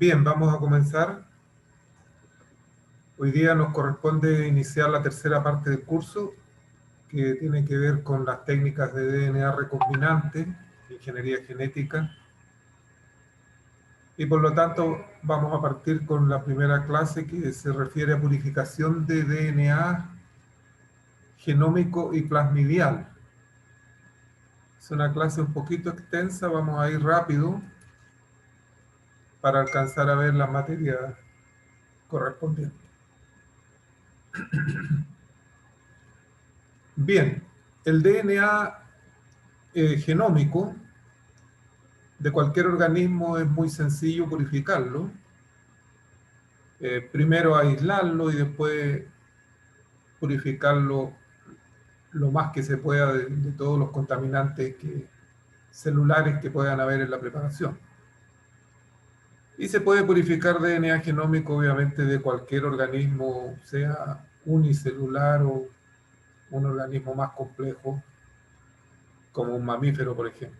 Bien, vamos a comenzar. Hoy día nos corresponde iniciar la tercera parte del curso, que tiene que ver con las técnicas de DNA recombinante, ingeniería genética. Y por lo tanto vamos a partir con la primera clase que se refiere a purificación de DNA genómico y plasmidial. Es una clase un poquito extensa, vamos a ir rápido para alcanzar a ver la materia correspondiente. Bien, el DNA genómico de cualquier organismo es muy sencillo purificarlo. Primero aislarlo y después purificarlo lo más que se pueda de todos los contaminantes celulares que puedan haber en la preparación. Y se puede purificar DNA genómico obviamente de cualquier organismo, sea unicelular o un organismo más complejo, como un mamífero, por ejemplo.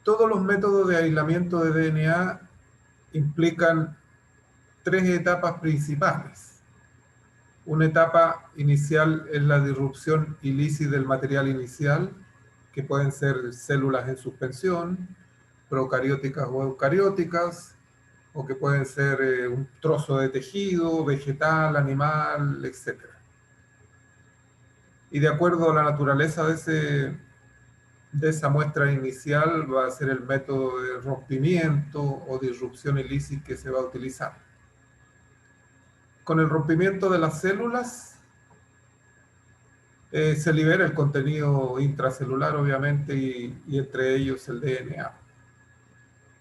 Todos los métodos de aislamiento de DNA implican tres etapas principales. Una etapa inicial es la disrupción y lisis del material inicial, que pueden ser células en suspensión, procarióticas o eucarióticas, o que pueden ser un trozo de tejido, vegetal, animal, etc. Y de acuerdo a la naturaleza de esa muestra inicial va a ser el método de rompimiento o disrupción y lisis que se va a utilizar. Con el rompimiento de las células se libera el contenido intracelular, obviamente, y entre ellos el DNA.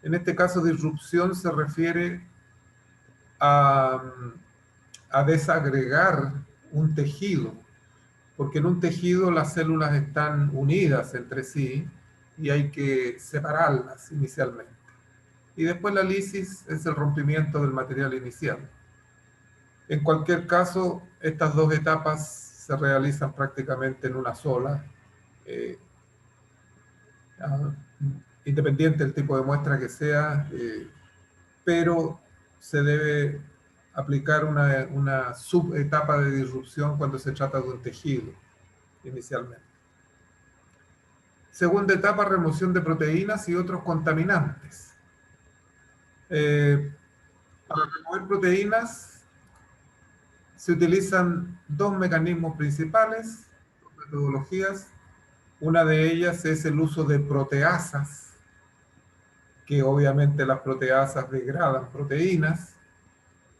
En este caso, disrupción se refiere a desagregar un tejido, porque en un tejido las células están unidas entre sí y hay que separarlas inicialmente. Y después la lisis es el rompimiento del material inicial. En cualquier caso, estas dos etapas se realizan prácticamente en una sola, eh, independiente del tipo de muestra que sea, pero se debe aplicar una subetapa de disrupción cuando se trata de un tejido, inicialmente. Segunda etapa, remoción de proteínas y otros contaminantes. Para remover proteínas se utilizan dos mecanismos principales, dos metodologías. Una de ellas es el uso de proteasas, que obviamente las proteasas degradan proteínas,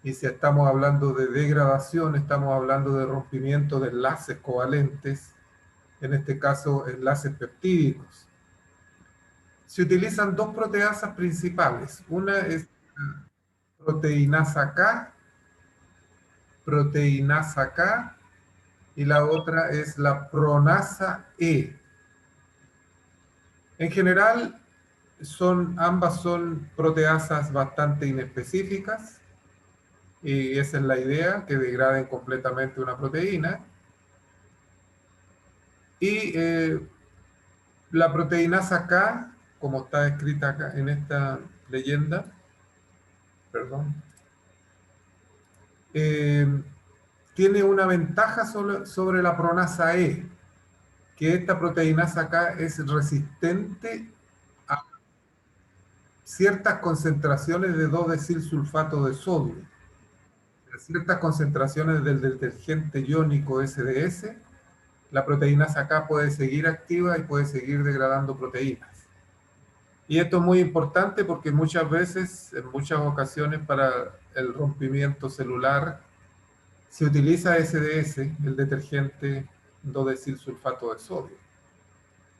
y si estamos hablando de degradación, estamos hablando de rompimiento de enlaces covalentes, en este caso enlaces peptídicos. Se utilizan dos proteasas principales, una es proteinasa K, y la otra es la pronasa E. En general, ambas son proteasas bastante inespecíficas, y esa es la idea, que degraden completamente una proteína. Y la proteinasa K, como está escrita acá en esta leyenda, perdón, tiene una ventaja sobre la pronasa E, que esta proteinasa K es resistente a ciertas concentraciones de 2-desilsulfato de sodio, a ciertas concentraciones del detergente iónico SDS. La proteinasa K puede seguir activa y puede seguir degradando proteínas. Y esto es muy importante porque muchas veces, en muchas ocasiones, para el rompimiento celular, se utiliza SDS, el detergente 2-desilsulfato de sodio.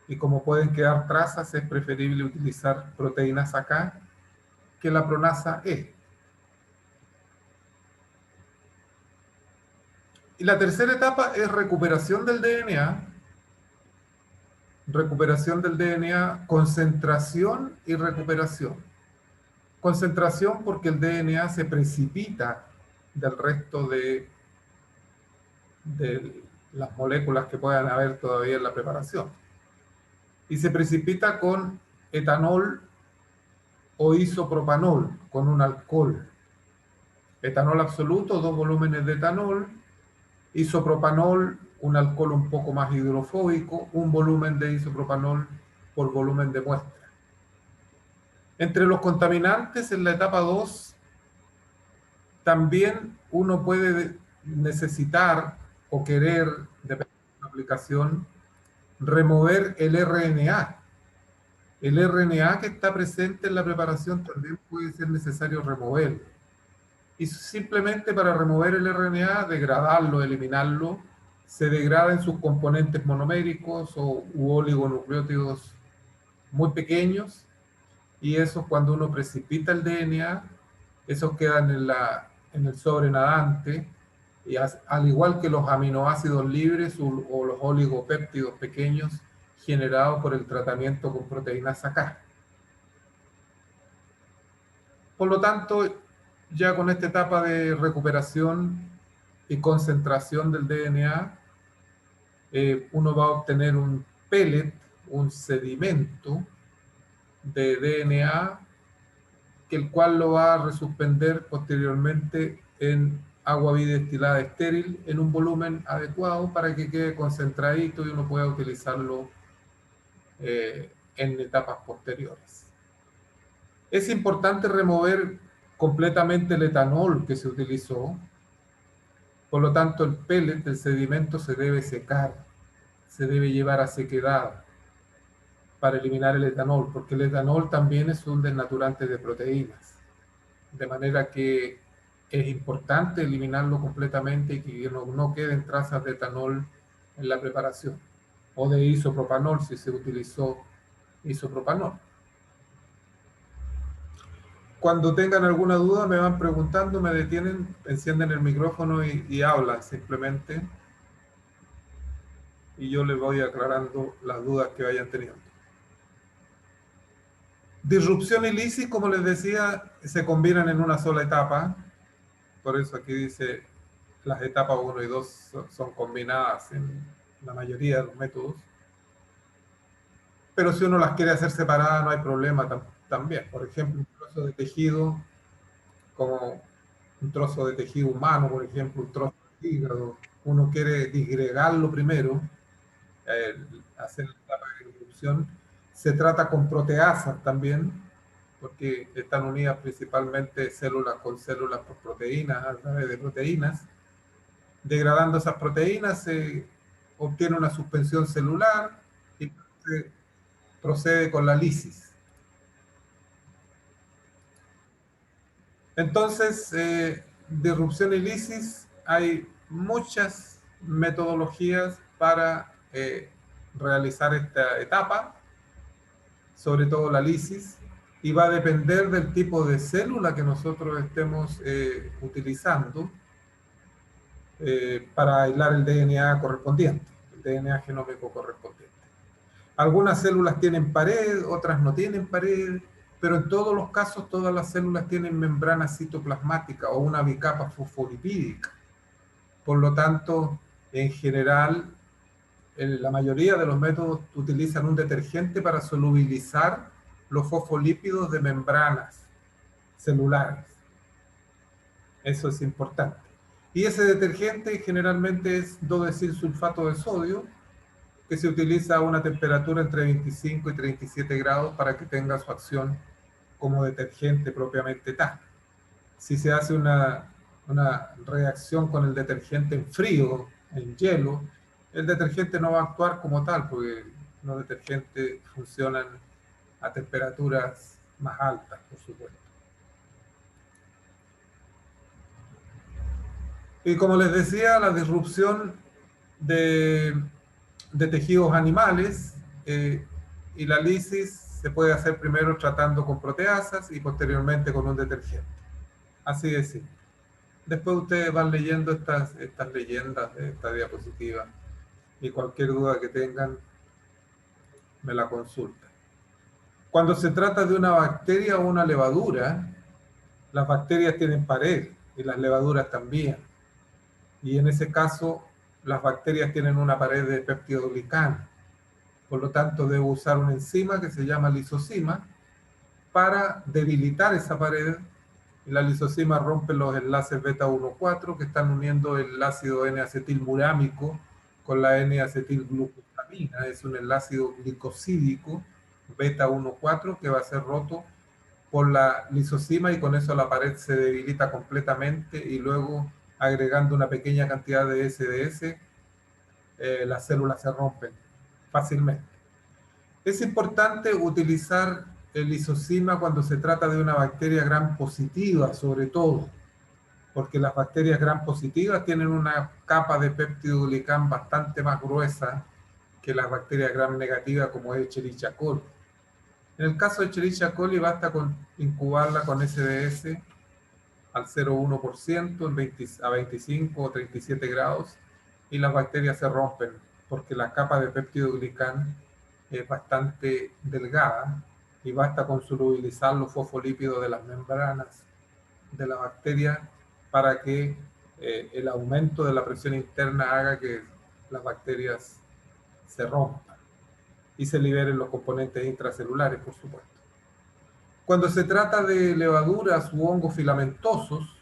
Y como pueden quedar trazas, es preferible utilizar proteinasa K que la pronasa E. Y la tercera etapa es recuperación del DNA. Recuperación del DNA, concentración y recuperación. Concentración porque el DNA se precipita del resto de las moléculas que puedan haber todavía en la preparación. y se precipita con etanol o isopropanol, con un alcohol. Etanol absoluto, 2 volúmenes de etanol, isopropanol, un alcohol un poco más hidrofóbico, 1 volumen de isopropanol por volumen de muestra. Entre los contaminantes en la etapa 2, también uno puede necesitar o querer, dependiendo de la aplicación, remover el RNA. El RNA que está presente en la preparación también puede ser necesario removerlo. Y simplemente para remover el RNA, degradarlo, eliminarlo, se degrada en sus componentes monoméricos u oligonucleótidos muy pequeños, y eso cuando uno precipita el DNA, esos quedan en el sobre nadante, y al igual que los aminoácidos libres o los oligopéptidos pequeños generados por el tratamiento con proteínas K. Por lo tanto, ya con esta etapa de recuperación y concentración del DNA, uno va a obtener un pellet, un sedimento de DNA, que el cual lo va a resuspender posteriormente en agua bidestilada estéril en un volumen adecuado para que quede concentradito y uno pueda utilizarlo en etapas posteriores. Es importante remover completamente el etanol que se utilizó. Por lo tanto, el pellet del sedimento se debe secar, se debe llevar a sequedad para eliminar el etanol, porque el etanol también es un desnaturante de proteínas. De manera que es importante eliminarlo completamente y que no queden trazas de etanol en la preparación, o de isopropanol si se utilizó isopropanol. Cuando tengan alguna duda me van preguntando, me detienen, encienden el micrófono y hablan simplemente, y yo les voy aclarando las dudas que vayan teniendo. Disrupción y lisis, como les decía, se combinan en una sola etapa. Por eso aquí dice las etapas 1 y 2 son combinadas en la mayoría de los métodos. Pero si uno las quiere hacer separadas, no hay problema también. Por ejemplo, un trozo de tejido, como un trozo de tejido humano, por ejemplo, un trozo de hígado, uno quiere disgregarlo primero, hacer la etapa de disrupción. Se trata con proteasas también, porque están unidas principalmente células con células por proteínas, a través de proteínas. Degradando esas proteínas se obtiene una suspensión celular y se procede con la lisis. Entonces, disrupción y lisis, hay muchas metodologías para realizar esta etapa, sobre todo la lisis, y va a depender del tipo de célula que nosotros estemos utilizando para aislar el DNA correspondiente, el DNA genómico correspondiente. Algunas células tienen pared, otras no tienen pared, pero en todos los casos todas las células tienen membrana citoplasmática o una bicapa fosfolipídica. Por lo tanto, en general, la mayoría de los métodos utilizan un detergente para solubilizar los fosfolípidos de membranas celulares. Eso es importante. Y ese detergente generalmente es dodecilsulfato de sodio, que se utiliza a una temperatura entre 25 y 37 grados para que tenga su acción como detergente propiamente tal. Si se hace una reacción con el detergente en frío, en hielo, el detergente no va a actuar como tal, porque los detergentes funcionan a temperaturas más altas, por supuesto. Y como les decía, la disrupción de tejidos animales y la lisis se puede hacer primero tratando con proteasas y posteriormente con un detergente. Así de simple. Después ustedes van leyendo estas leyendas de esta diapositiva y cualquier duda que tengan me la consultan. Cuando se trata de una bacteria o una levadura, las bacterias tienen pared y las levaduras también. Y en ese caso, las bacterias tienen una pared de peptidoglicano. Por lo tanto, debo usar una enzima que se llama lisozima para debilitar esa pared. Y la lisozima rompe los enlaces beta 1,4 que están uniendo el ácido N-acetilmurámico con la N-acetilglucosamina. Es un enlace glicosídico beta 1,4 que va a ser roto por la lisozima y con eso la pared se debilita completamente y luego agregando una pequeña cantidad de SDS, las células se rompen fácilmente. Es importante utilizar el lisozima cuando se trata de una bacteria gram positiva, sobre todo, porque las bacterias gram positivas tienen una capa de peptidoglicán bastante más gruesa que las bacterias gram negativas como es Escherichia coli. En el caso de Escherichia coli basta con incubarla con SDS al 0,1% a 25 o 37 grados y las bacterias se rompen porque la capa de peptidoglicán es bastante delgada y basta con solubilizar los fosfolípidos de las membranas de la bacteria para que el aumento de la presión interna haga que las bacterias se rompan y se liberen los componentes intracelulares, por supuesto. Cuando se trata de levaduras u hongos filamentosos,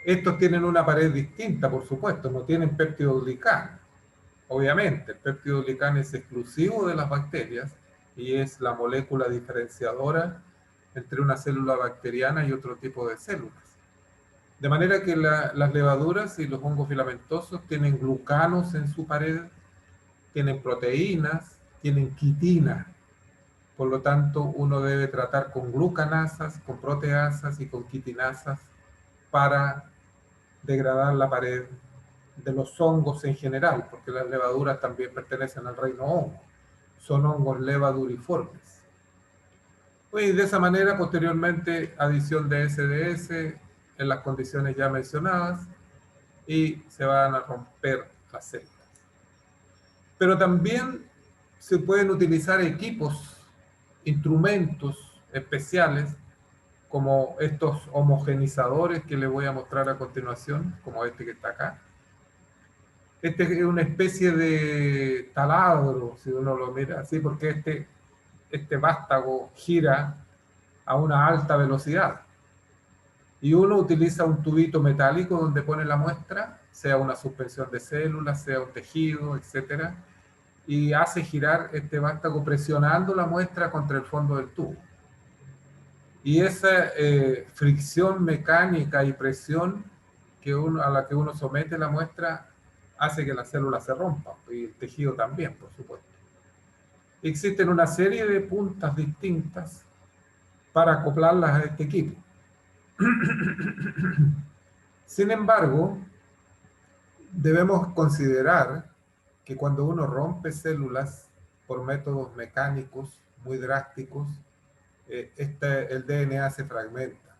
estos tienen una pared distinta, por supuesto, no tienen peptidoglicán. Obviamente, el peptidoglicán es exclusivo de las bacterias y es la molécula diferenciadora entre una célula bacteriana y otro tipo de células. De manera que las levaduras y los hongos filamentosos tienen glucanos en su pared, tienen proteínas, tienen quitina. Por lo tanto, uno debe tratar con glucanasas, con proteasas y con quitinasas para degradar la pared de los hongos en general, porque las levaduras también pertenecen al reino hongo. Son hongos levaduriformes. Y de esa manera, posteriormente, adición de SDS en las condiciones ya mencionadas y se van a romper las células. Pero también se pueden utilizar equipos, instrumentos especiales, como estos homogenizadores que les voy a mostrar a continuación, como este que está acá. Este es una especie de taladro, si uno lo mira así, porque este vástago gira a una alta velocidad. Y uno utiliza un tubito metálico donde pone la muestra, sea una suspensión de células, sea un tejido, etcétera, y hace girar este vástago presionando la muestra contra el fondo del tubo. Y esa fricción mecánica y presión a la que uno somete la muestra hace que la célula se rompa, y el tejido también, por supuesto. Existen una serie de puntas distintas para acoplarlas a este equipo. Sin embargo, debemos considerar que cuando uno rompe células por métodos mecánicos muy drásticos, el DNA se fragmenta.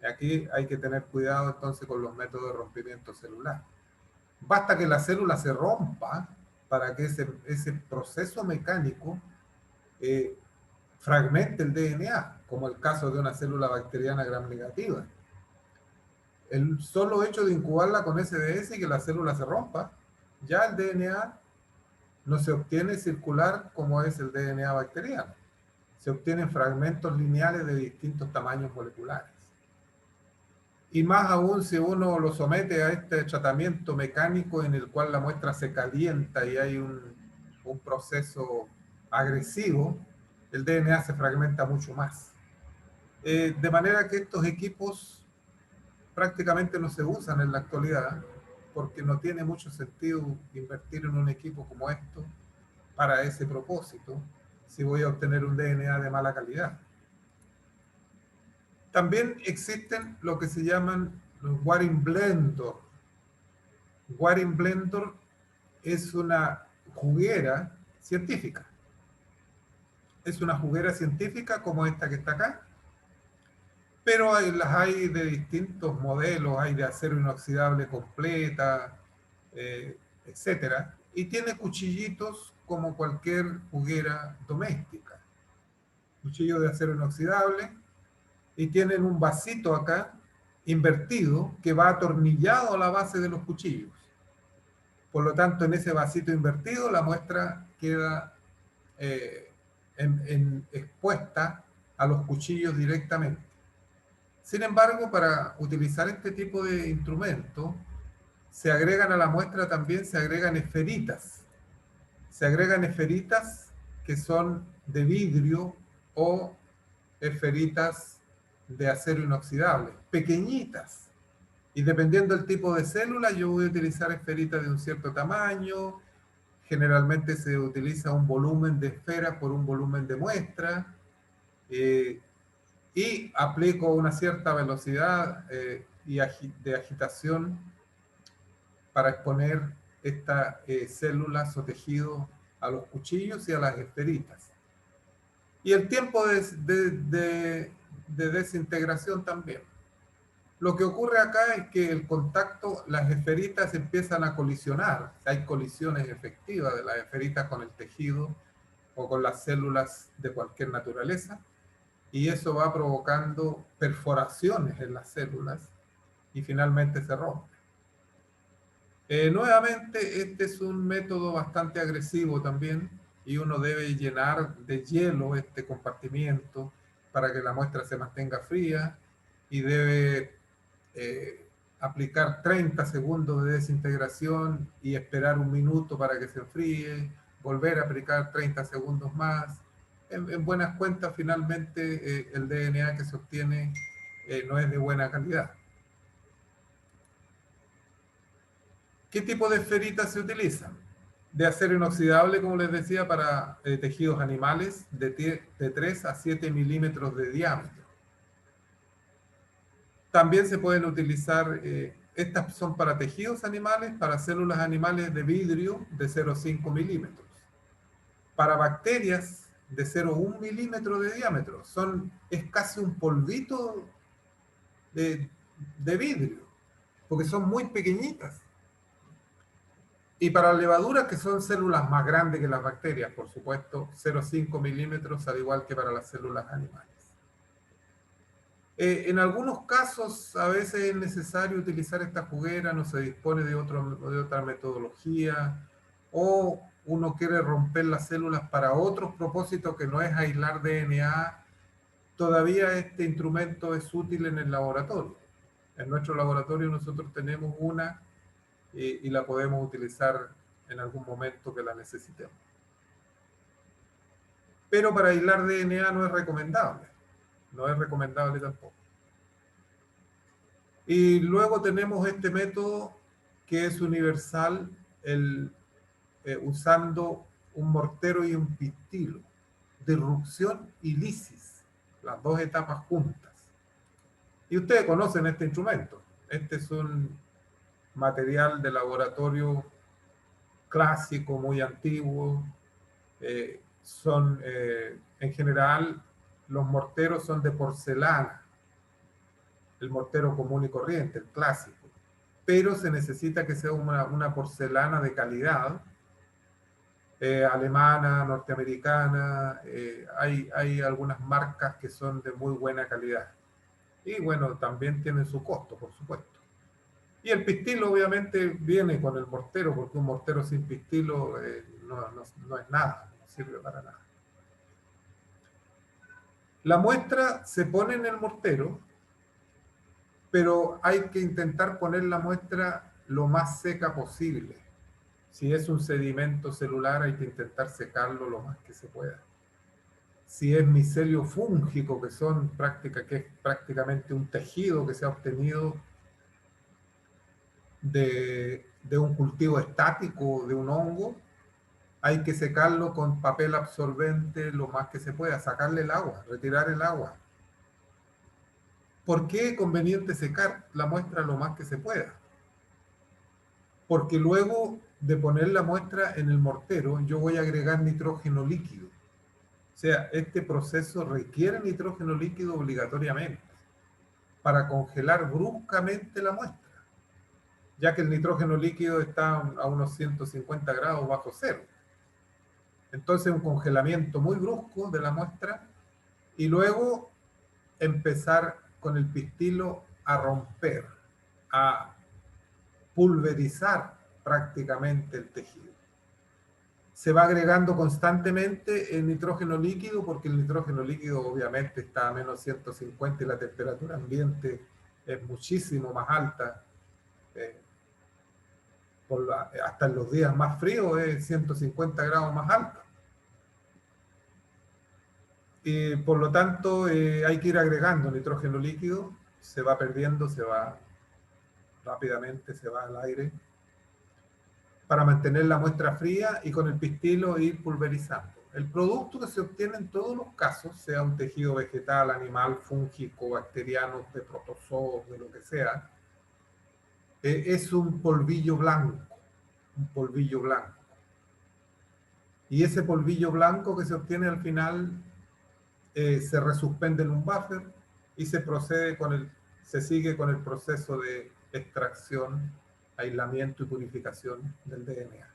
Aquí hay que tener cuidado entonces con los métodos de rompimiento celular. Basta que la célula se rompa para que ese proceso mecánico fragmente el DNA, como el caso de una célula bacteriana gram negativa. El solo hecho de incubarla con SDS y que la célula se rompa, ya el DNA no se obtiene circular como es el DNA bacteriano. Se obtienen fragmentos lineales de distintos tamaños moleculares. Y más aún si uno lo somete a este tratamiento mecánico en el cual la muestra se calienta y hay un proceso agresivo, el DNA se fragmenta mucho más. De manera que estos equipos prácticamente no se usan en la actualidad porque no tiene mucho sentido invertir en un equipo como esto para ese propósito si voy a obtener un DNA de mala calidad. También existen lo que se llaman los Waring Blender. Waring Blender es una juguera científica. Es una juguera científica como esta que está acá, pero las hay de distintos modelos, hay de acero inoxidable completa, etcétera, y tiene cuchillitos como cualquier juguera doméstica. Cuchillo de acero inoxidable, y tienen un vasito acá invertido que va atornillado a la base de los cuchillos. Por lo tanto, en ese vasito invertido la muestra queda expuesta a los cuchillos directamente. Sin embargo, para utilizar este tipo de instrumento, se agregan a la muestra también, se agregan esferitas. Se agregan esferitas que son de vidrio o esferitas de acero inoxidable, pequeñitas. Y dependiendo del tipo de célula, yo voy a utilizar esferitas de un cierto tamaño. Generalmente se utiliza un volumen de esfera por un volumen de muestra. Y aplico una cierta velocidad de agitación para exponer estas células o tejidos a los cuchillos y a las esferitas. Y el tiempo de desintegración también. Lo que ocurre acá es que el contacto, las esferitas empiezan a colisionar. Hay colisiones efectivas de las esferitas con el tejido o con las células de cualquier naturaleza. Y eso va provocando perforaciones en las células y finalmente se rompe. Nuevamente, este es un método bastante agresivo también y uno debe llenar de hielo este compartimiento para que la muestra se mantenga fría y debe aplicar 30 segundos de desintegración y esperar un minuto para que se enfríe, volver a aplicar 30 segundos más. En buenas cuentas, finalmente, el DNA que se obtiene no es de buena calidad. ¿Qué tipo de esferitas se utilizan? De acero inoxidable, como les decía, para tejidos animales de 3 a 7 milímetros de diámetro. También se pueden utilizar, estas son para tejidos animales, para células animales de vidrio de 0,5 milímetros. Para bacterias de 0,1 milímetro de diámetro. Es casi un polvito de vidrio, porque son muy pequeñitas. Y para levaduras, que son células más grandes que las bacterias, por supuesto, 0,5 milímetros, al igual que para las células animales. En algunos casos, a veces es necesario utilizar esta juguera, no se dispone de otra metodología, o uno quiere romper las células para otros propósitos que no es aislar DNA. Todavía este instrumento es útil en el laboratorio. En nuestro laboratorio nosotros tenemos una y la podemos utilizar en algún momento que la necesitemos. Pero para aislar DNA no es recomendable. No es recomendable tampoco. Y luego tenemos este método que es universal, usando un mortero y un pistilo, disrupción y lisis, las dos etapas juntas. Y ustedes conocen este instrumento. Este es un material de laboratorio clásico, muy antiguo. En general, los morteros son de porcelana, el mortero común y corriente, el clásico, pero se necesita que sea una porcelana de calidad, alemana, norteamericana. Hay algunas marcas que son de muy buena calidad. Y bueno, también tienen su costo, por supuesto. Y el pistilo obviamente viene con el mortero, porque un mortero sin pistilo no es nada, no sirve para nada. La muestra se pone en el mortero, pero hay que intentar poner la muestra lo más seca posible. Si es un sedimento celular, hay que intentar secarlo lo más que se pueda. Si es micelio fúngico, que es prácticamente un tejido que se ha obtenido de un cultivo estático, de un hongo, hay que secarlo con papel absorbente lo más que se pueda, sacarle el agua, retirar el agua. ¿Por qué es conveniente secar la muestra lo más que se pueda? Porque luego de poner la muestra en el mortero, yo voy a agregar nitrógeno líquido. O sea, este proceso requiere nitrógeno líquido obligatoriamente para congelar bruscamente la muestra, ya que el nitrógeno líquido está a unos 150 grados bajo cero. Entonces, un congelamiento muy brusco de la muestra y luego empezar con el pistilo a romper, a pulverizar prácticamente el tejido. se va agregando constantemente el nitrógeno líquido, porque el nitrógeno líquido obviamente está a menos 150 y la temperatura ambiente es muchísimo más alta. eh, hasta en los días más fríos es 150 grados más alta. Por lo tanto, hay que ir agregando nitrógeno líquido, se va perdiendo, se va rápidamente, se va al aire, para mantener la muestra fría y con el pistilo ir pulverizando. El producto que se obtiene en todos los casos, sea un tejido vegetal, animal, fúngico, bacteriano, de protozoos, de lo que sea, es un polvillo blanco, un polvillo blanco. Y ese polvillo blanco que se obtiene al final se resuspende en un buffer y se sigue con el proceso de extracción, aislamiento y purificación del DNA.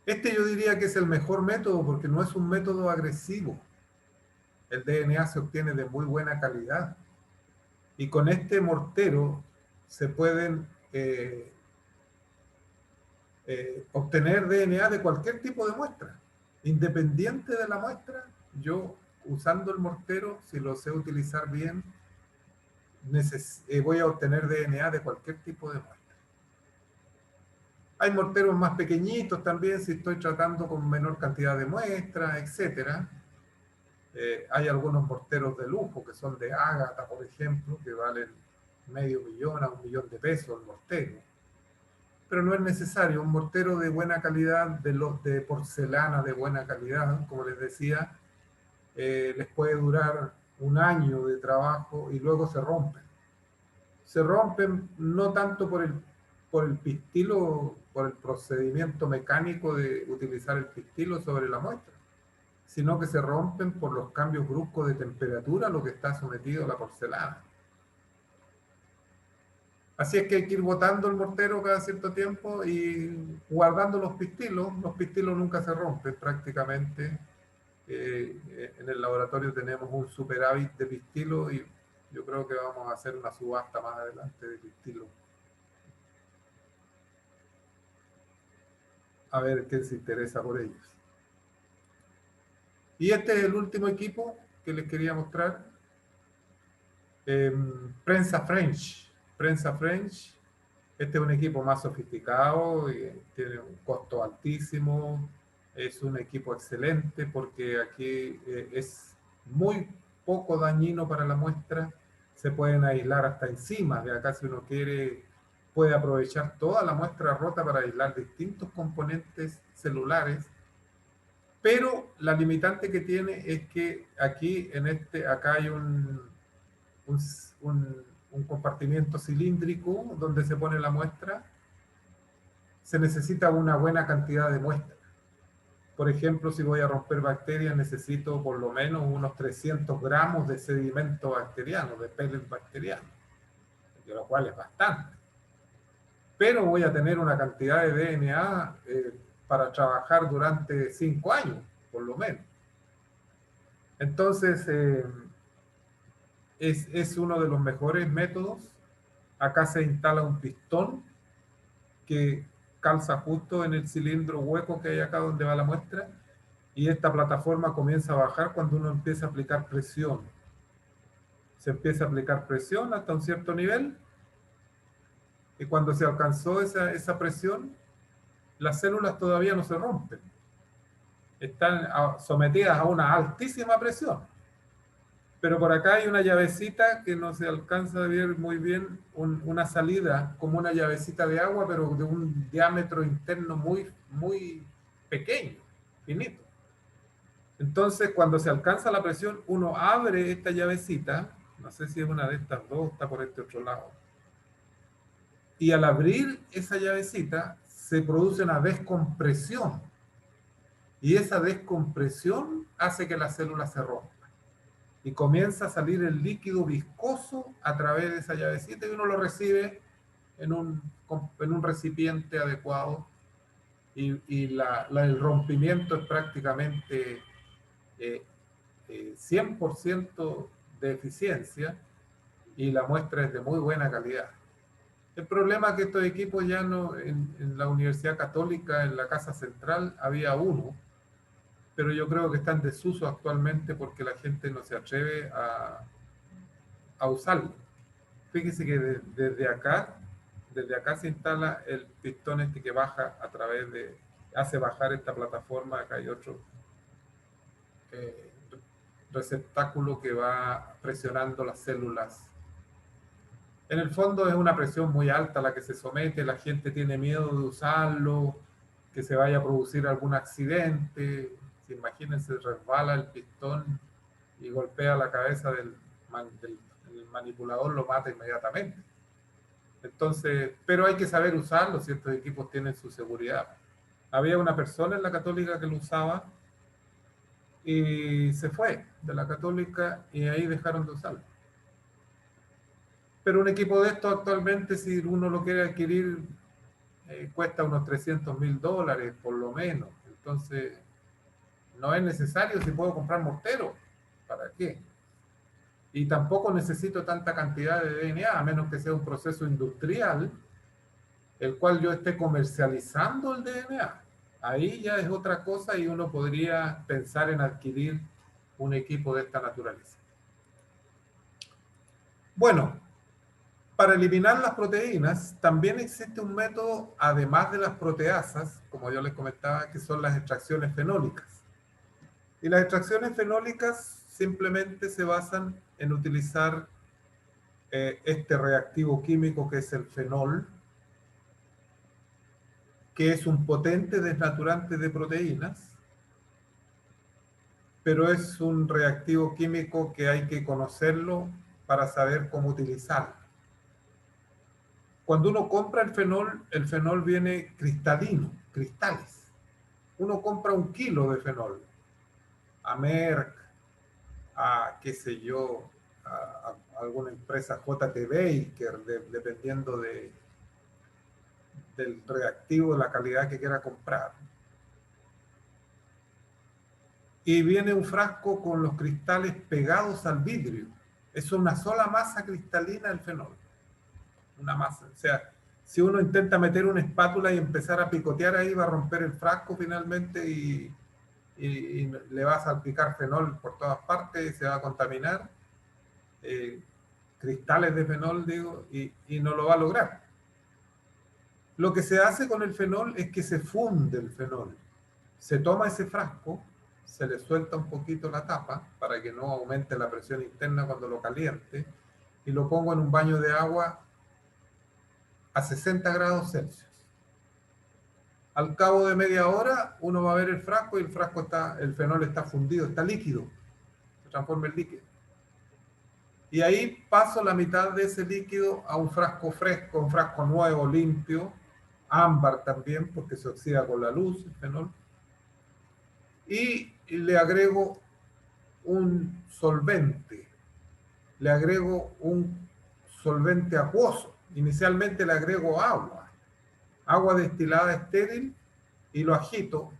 Este yo diría que es el mejor método porque no es un método agresivo. El DNA se obtiene de muy buena calidad. Y con este mortero se pueden obtener DNA de cualquier tipo de muestra. Independiente de la muestra, yo usando el mortero, si lo sé utilizar bien, voy a obtener DNA de cualquier tipo de muestra. Hay morteros más pequeñitos también, si estoy tratando con menor cantidad de muestras, etcétera. Hay algunos morteros de lujo que son de ágata, por ejemplo, que valen $500,000 a $1,000,000 el mortero. Pero no es necesario. Un mortero de buena calidad, de porcelana de buena calidad, como les decía, les puede durar un año de trabajo y luego se rompen. Se rompen no tanto por el pistilo, por el procedimiento mecánico de utilizar el pistilo sobre la muestra, sino que se rompen por los cambios bruscos de temperatura a lo que está sometido la porcelana. Así es que hay que ir botando el mortero cada cierto tiempo y guardando los pistilos. Los pistilos nunca se rompen prácticamente. En el laboratorio tenemos un superávit de pistilo y yo creo que vamos a hacer una subasta más adelante de pistilo. A ver qué se interesa por ellos. Y este es el último equipo que les quería mostrar. Prensa French. Prensa French. Este es un equipo más sofisticado, tiene un costo altísimo, es un equipo excelente porque aquí es muy poco dañino para la muestra, se pueden aislar hasta enzimas, de acá si uno quiere puede aprovechar toda la muestra rota para aislar distintos componentes celulares, pero la limitante que tiene es que aquí acá hay un, un compartimiento cilíndrico donde se pone la muestra. Se necesita una buena cantidad de muestras. Por ejemplo, si voy a romper bacterias, necesito por lo menos unos 300 gramos de sedimento bacteriano, de pellet bacteriano, lo cual es bastante. Pero voy a tener una cantidad de DNA para trabajar durante 5 años, por lo menos. Entonces, es uno de los mejores métodos. Acá se instala un pistón que calza justo en el cilindro hueco que hay acá donde va la muestra, y esta plataforma comienza a bajar cuando uno empieza a aplicar presión. Se empieza a aplicar presión hasta un cierto nivel, y cuando se alcanzó esa presión, las células todavía no se rompen. Están sometidas a una altísima presión. Pero por acá hay una llavecita que no se alcanza a ver muy bien, una salida como una llavecita de agua, pero de un diámetro interno muy, muy pequeño, finito. Entonces, cuando se alcanza la presión, uno abre esta llavecita, no sé si es una de estas dos, está por este otro lado, y al abrir esa llavecita se produce una descompresión, y esa descompresión hace que las células se rompan y comienza a salir el líquido viscoso a través de esa llavecita y uno lo recibe en un recipiente adecuado, y el rompimiento es prácticamente 100% de eficiencia y la muestra es de muy buena calidad. El problema es que estos equipos ya no, en la Universidad Católica, en la Casa Central, había uno, pero yo creo que está en desuso actualmente porque la gente no se atreve a usarlo. Fíjese que desde acá se instala el pistón este que baja a través de, hace bajar esta plataforma. Acá hay otro eh, receptáculo que va presionando las células. En el fondo es una presión muy alta a la que se somete, la gente tiene miedo de usarlo, que se vaya a producir algún accidente. Imagínense, resbala el pistón y golpea la cabeza del manipulador, lo mata inmediatamente. Entonces, pero hay que saber usarlo, ciertos equipos tienen su seguridad. Había una persona en la Católica que lo usaba y se fue de la Católica y ahí dejaron de usarlo. Pero un equipo de estos actualmente, si uno lo quiere adquirir, cuesta unos $300.000 por lo menos. Entonces, no es necesario si puedo comprar mortero. ¿Para qué? Y tampoco necesito tanta cantidad de DNA, a menos que sea un proceso industrial, el cual yo esté comercializando el DNA. Ahí ya es otra cosa y uno podría pensar en adquirir un equipo de esta naturaleza. Bueno, para eliminar las proteínas, también existe un método, además de las proteasas, como yo les comentaba, que son las extracciones fenólicas. Y las extracciones fenólicas simplemente se basan en utilizar este reactivo químico que es el fenol, que es un potente desnaturante de proteínas, pero es un reactivo químico que hay que conocerlo para saber cómo utilizarlo. Cuando uno compra el fenol viene cristalino, cristales. Uno compra 1 kilo de fenol a Merck, a qué sé yo, a alguna empresa JT Baker, dependiendo del reactivo, de la calidad que quiera comprar. Y viene un frasco con los cristales pegados al vidrio. Es una sola masa cristalina el fenol. Una masa. O sea, si uno intenta meter una espátula y empezar a picotear ahí, va a romper el frasco finalmente y le va a salpicar fenol por todas partes y se va a contaminar. Cristales de fenol, digo, y no lo va a lograr. Lo que se hace con el fenol es que se funde el fenol. Se toma ese frasco, se le suelta un poquito la tapa para que no aumente la presión interna cuando lo caliente y lo pongo en un baño de agua a 60 grados Celsius. Al cabo de media hora uno va a ver el frasco y el fenol está fundido, está líquido, se transforma en líquido. Y ahí paso la mitad de ese líquido a un frasco fresco, un frasco nuevo, limpio, ámbar también, porque se oxida con la luz el fenol. Y le agrego un solvente, le agrego un solvente acuoso. Inicialmente le agrego agua destilada estéril, y lo agito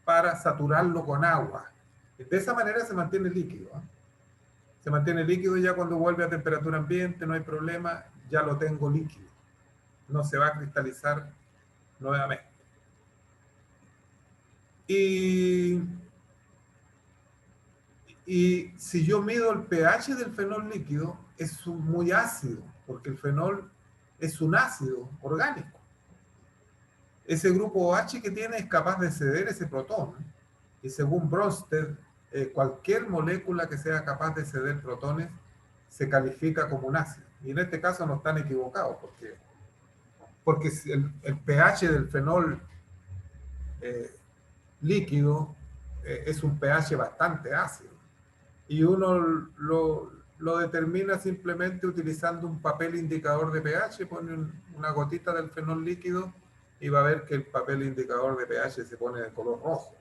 para saturarlo con agua. De esa manera se mantiene líquido. Se mantiene líquido y ya cuando vuelve a temperatura ambiente no hay problema, ya lo tengo líquido. No se va a cristalizar nuevamente. Y si yo mido el pH del fenol líquido, es muy ácido, porque el fenol es un ácido orgánico. Ese grupo OH que tiene es capaz de ceder ese protón. Y según Bronsted, cualquier molécula que sea capaz de ceder protones se califica como un ácido. Y en este caso no están equivocados, porque el pH del fenol líquido es un pH bastante ácido. Y uno lo determina simplemente utilizando un papel indicador de pH, pone una gotita del fenol líquido y va a ver que el papel indicador de pH se pone de color rojo.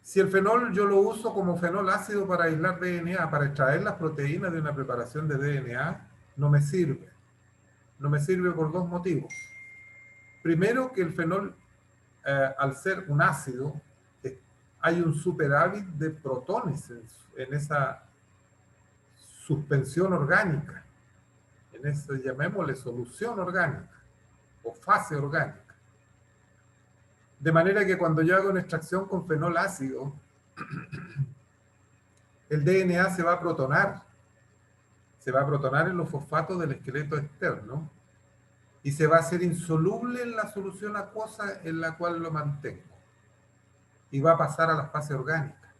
Si el fenol yo lo uso como fenol ácido para aislar DNA, para extraer las proteínas de una preparación de DNA, no me sirve. No me sirve por 2 motivos. Primero, que el fenol, al ser un ácido, hay un superávit de protones en esa suspensión orgánica. en eso llamémosle solución orgánica o fase orgánica. De manera que cuando yo hago una extracción con fenol ácido, el DNA se va a protonar en los fosfatos del esqueleto externo y se va a hacer insoluble en la solución acuosa en la cual lo mantengo. Y va a pasar a la fase orgánica.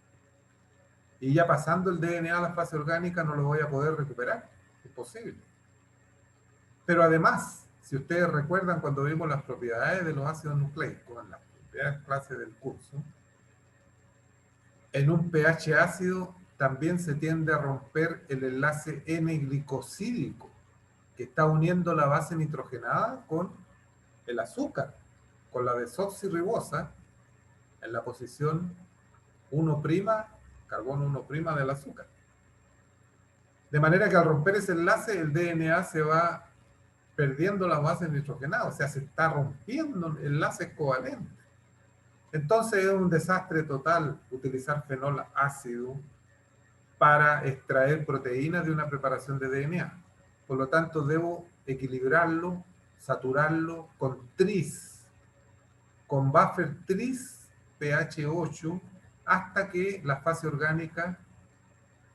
Y ya pasando el DNA a la fase orgánica no lo voy a poder recuperar. Imposible. Pero además, si ustedes recuerdan cuando vimos las propiedades de los ácidos nucleicos en las primeras clases del curso, en un pH ácido también se tiende a romper el enlace N-glicosídico que está uniendo la base nitrogenada con el azúcar, con la desoxirribosa en la posición 1', carbono 1' del azúcar. De manera que al romper ese enlace, el DNA se va perdiendo las bases nitrogenadas, o sea, se está rompiendo enlaces covalentes. Entonces es un desastre total utilizar fenol ácido para extraer proteínas de una preparación de DNA. Por lo tanto, debo equilibrarlo, saturarlo con tris, con buffer tris pH 8, hasta que la fase orgánica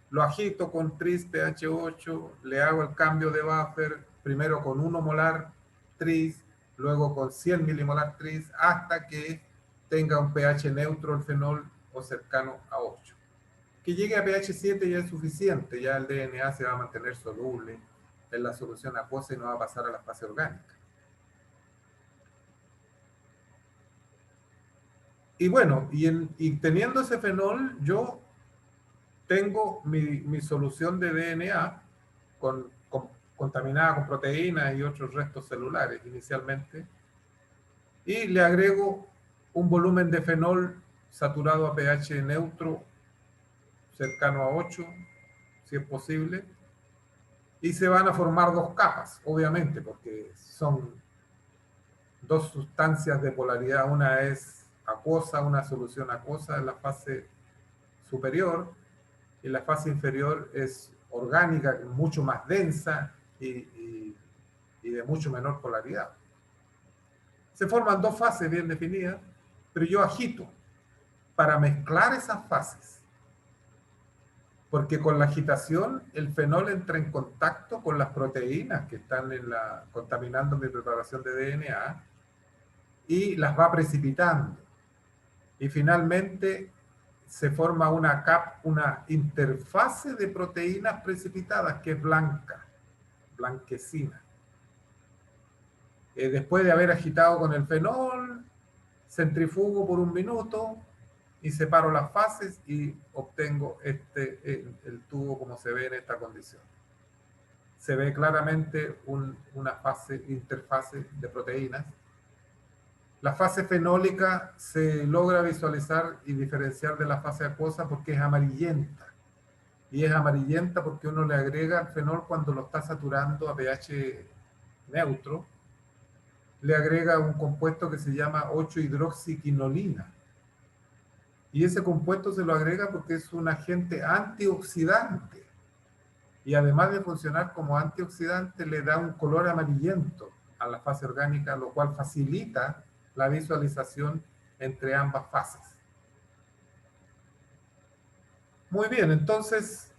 lo agito con tris pH 8, le hago el cambio de buffer, primero con 1 molar tris, luego con 100 milimolar tris, hasta que tenga un pH neutro el fenol o cercano a 8. Que llegue a pH 7 ya es suficiente, ya el DNA se va a mantener soluble en la solución acuosa y no va a pasar a la fase orgánica. Y bueno, y teniendo ese fenol, yo tengo mi solución de DNA contaminada con proteínas y otros restos celulares inicialmente, y le agrego un volumen de fenol saturado a pH neutro cercano a 8, si es posible, y se van a formar dos capas, obviamente, porque son dos sustancias de polaridad, una es acuosa, una solución acuosa en la fase superior, y la fase inferior es orgánica, mucho más densa y de mucho menor polaridad. Se forman dos fases bien definidas, pero yo agito para mezclar esas fases, porque con la agitación el fenol entra en contacto con las proteínas que están contaminando mi preparación de DNA y las va precipitando. Y finalmente se forma una interfase de proteínas precipitadas que es blanquecina. Después de haber agitado con el fenol, centrifugo por 1 minuto y separo las fases y obtengo el tubo como se ve en esta condición. Se ve claramente una interfase de proteínas. La fase fenólica se logra visualizar y diferenciar de la fase acuosa porque es amarillenta. Y es amarillenta porque uno le agrega el fenol cuando lo está saturando a pH neutro. Le agrega un compuesto que se llama 8-hidroxiquinolina. Y ese compuesto se lo agrega porque es un agente antioxidante. Y además de funcionar como antioxidante, le da un color amarillento a la fase orgánica, lo cual facilita la visualización entre ambas fases. Muy bien, entonces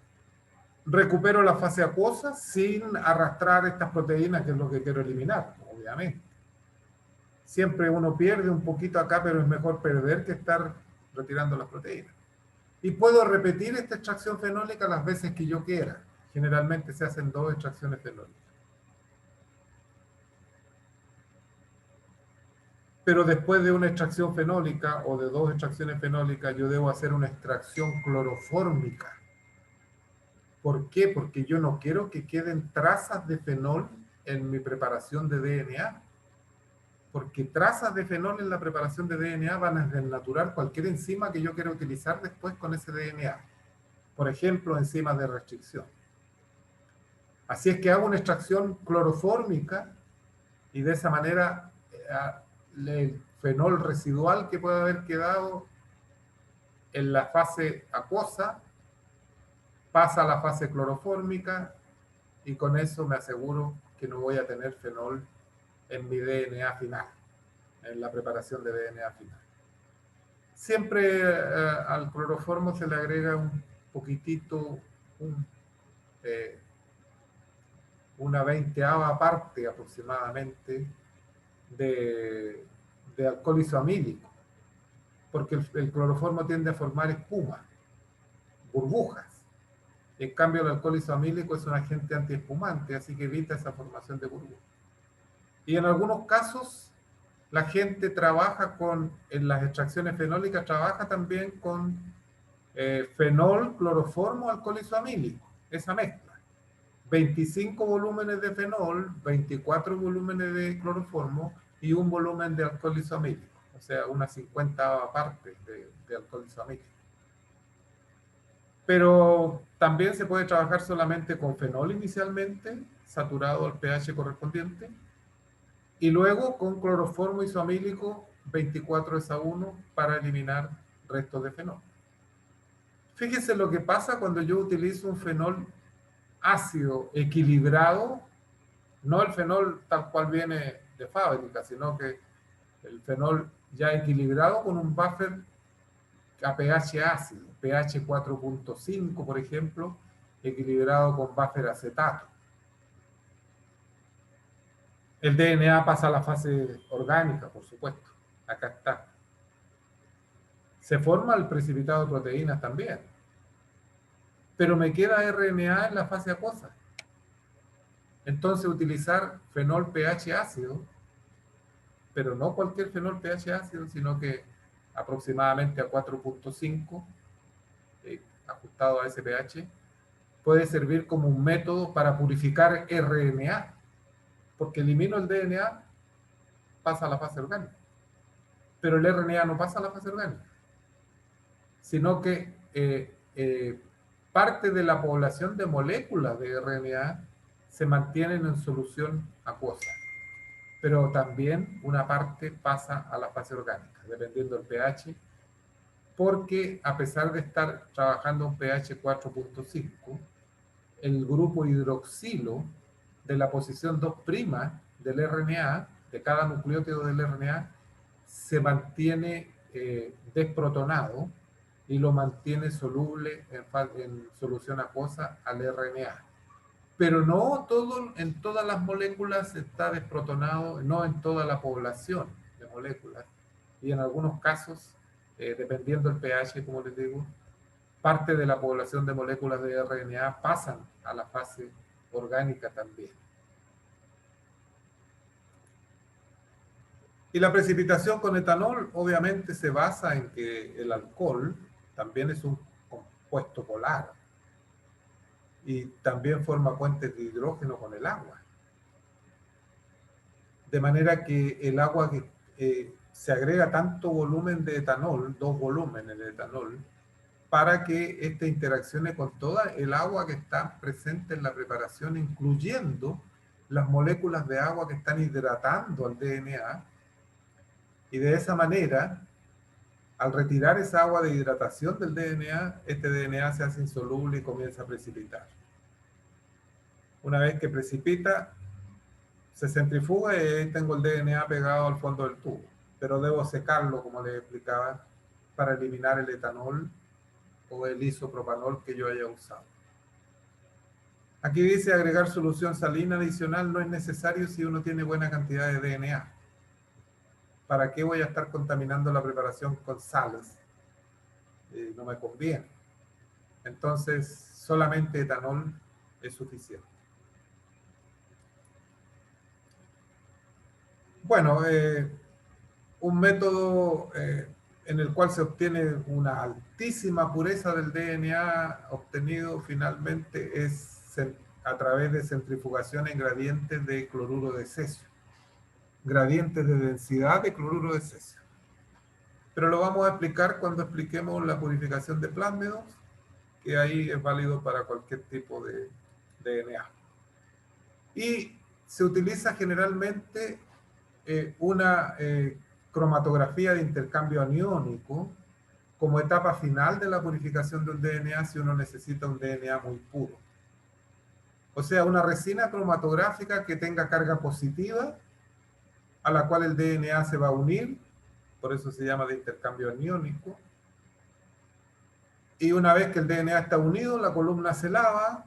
recupero la fase acuosa sin arrastrar estas proteínas, que es lo que quiero eliminar, obviamente. Siempre uno pierde un poquito acá, pero es mejor perder que estar retirando las proteínas. Y puedo repetir esta extracción fenólica las veces que yo quiera. Generalmente se hacen 2 extracciones fenólicas. Pero después de una extracción fenólica o de 2 extracciones fenólicas, yo debo hacer una extracción clorofórmica. ¿Por qué? Porque yo no quiero que queden trazas de fenol en mi preparación de DNA. Porque trazas de fenol en la preparación de DNA van a desnaturar cualquier enzima que yo quiera utilizar después con ese DNA. Por ejemplo, enzimas de restricción. Así es que hago una extracción clorofórmica y de esa manera el fenol residual que puede haber quedado en la fase acuosa pasa a la fase clorofórmica y con eso me aseguro que no voy a tener fenol en mi DNA final, en la preparación de DNA final. Siempre al cloroformo se le agrega un poquitito, eh, una 20ª parte aproximadamente de alcohol isoamílico, porque el cloroformo tiende a formar espuma, burbujas. En cambio, el alcohol isoamílico es un agente antiespumante, así que evita esa formación de burbujas. Y en algunos casos, la gente trabaja en las extracciones fenólicas, trabaja también con fenol, cloroformo, alcohol isoamílico, esa mezcla. 25 volúmenes de fenol, 24 volúmenes de cloroformo y un volumen de alcohol isoamílico, o sea, una 50ª parte de alcohol isoamílico. Pero también se puede trabajar solamente con fenol inicialmente, saturado al pH correspondiente, y luego con cloroformo isoamílico 24-1 para eliminar restos de fenol. Fíjense lo que pasa cuando yo utilizo un fenol ácido equilibrado, no el fenol tal cual viene de fábrica, sino que el fenol ya equilibrado con un buffer a pH ácido, pH 4.5 por ejemplo, equilibrado con buffer acetato. El DNA pasa a la fase orgánica, por supuesto. Acá está. Se forma el precipitado de proteínas también. Pero me queda RNA en la fase acuosa. Entonces utilizar fenol pH ácido, pero no cualquier fenol pH ácido, sino que aproximadamente a 4.5, ajustado a ese pH, puede servir como un método para purificar RNA, porque elimino el DNA, pasa a la fase orgánica. Pero el RNA no pasa a la fase orgánica, sino que parte de la población de moléculas de RNA se mantienen en solución acuosa, pero también una parte pasa a la fase orgánica, dependiendo del pH, porque a pesar de estar trabajando un pH 4.5, el grupo hidroxilo de la posición 2' del RNA, de cada nucleótido del RNA, se mantiene desprotonado y lo mantiene soluble en solución acuosa al RNA. Pero no en todas las moléculas está desprotonado, no en toda la población de moléculas. Y en algunos casos, dependiendo del pH, como les digo, parte de la población de moléculas de RNA pasan a la fase orgánica también. Y la precipitación con etanol obviamente se basa en que el alcohol también es un compuesto polar y también forma puentes de hidrógeno con el agua. De manera que el agua que se agrega tanto volumen de etanol, 2 volúmenes de etanol, para que esta interaccione con toda el agua que está presente en la preparación, incluyendo las moléculas de agua que están hidratando al DNA. Y de esa manera, al retirar esa agua de hidratación del DNA, este DNA se hace insoluble y comienza a precipitar. Una vez que precipita, se centrifuga y ahí tengo el DNA pegado al fondo del tubo. Pero debo secarlo, como les explicaba, para eliminar el etanol o el isopropanol que yo haya usado. Aquí dice agregar solución salina adicional no es necesario si uno tiene buena cantidad de DNA. ¿Para qué voy a estar contaminando la preparación con sales? No me conviene. Entonces, solamente etanol es suficiente. Bueno, un método en el cual se obtiene una altísima pureza del DNA obtenido finalmente es a través de centrifugación en gradientes de cloruro de cesio. Gradientes de densidad de cloruro de cesio. Pero lo vamos a explicar cuando expliquemos la purificación de plásmidos, que ahí es válido para cualquier tipo de DNA. Y se utiliza generalmente una cromatografía de intercambio aniónico como etapa final de la purificación de un DNA si uno necesita un DNA muy puro. O sea, una resina cromatográfica que tenga carga positiva, a la cual el DNA se va a unir, por eso se llama de intercambio aniónico. Y una vez que el DNA está unido, la columna se lava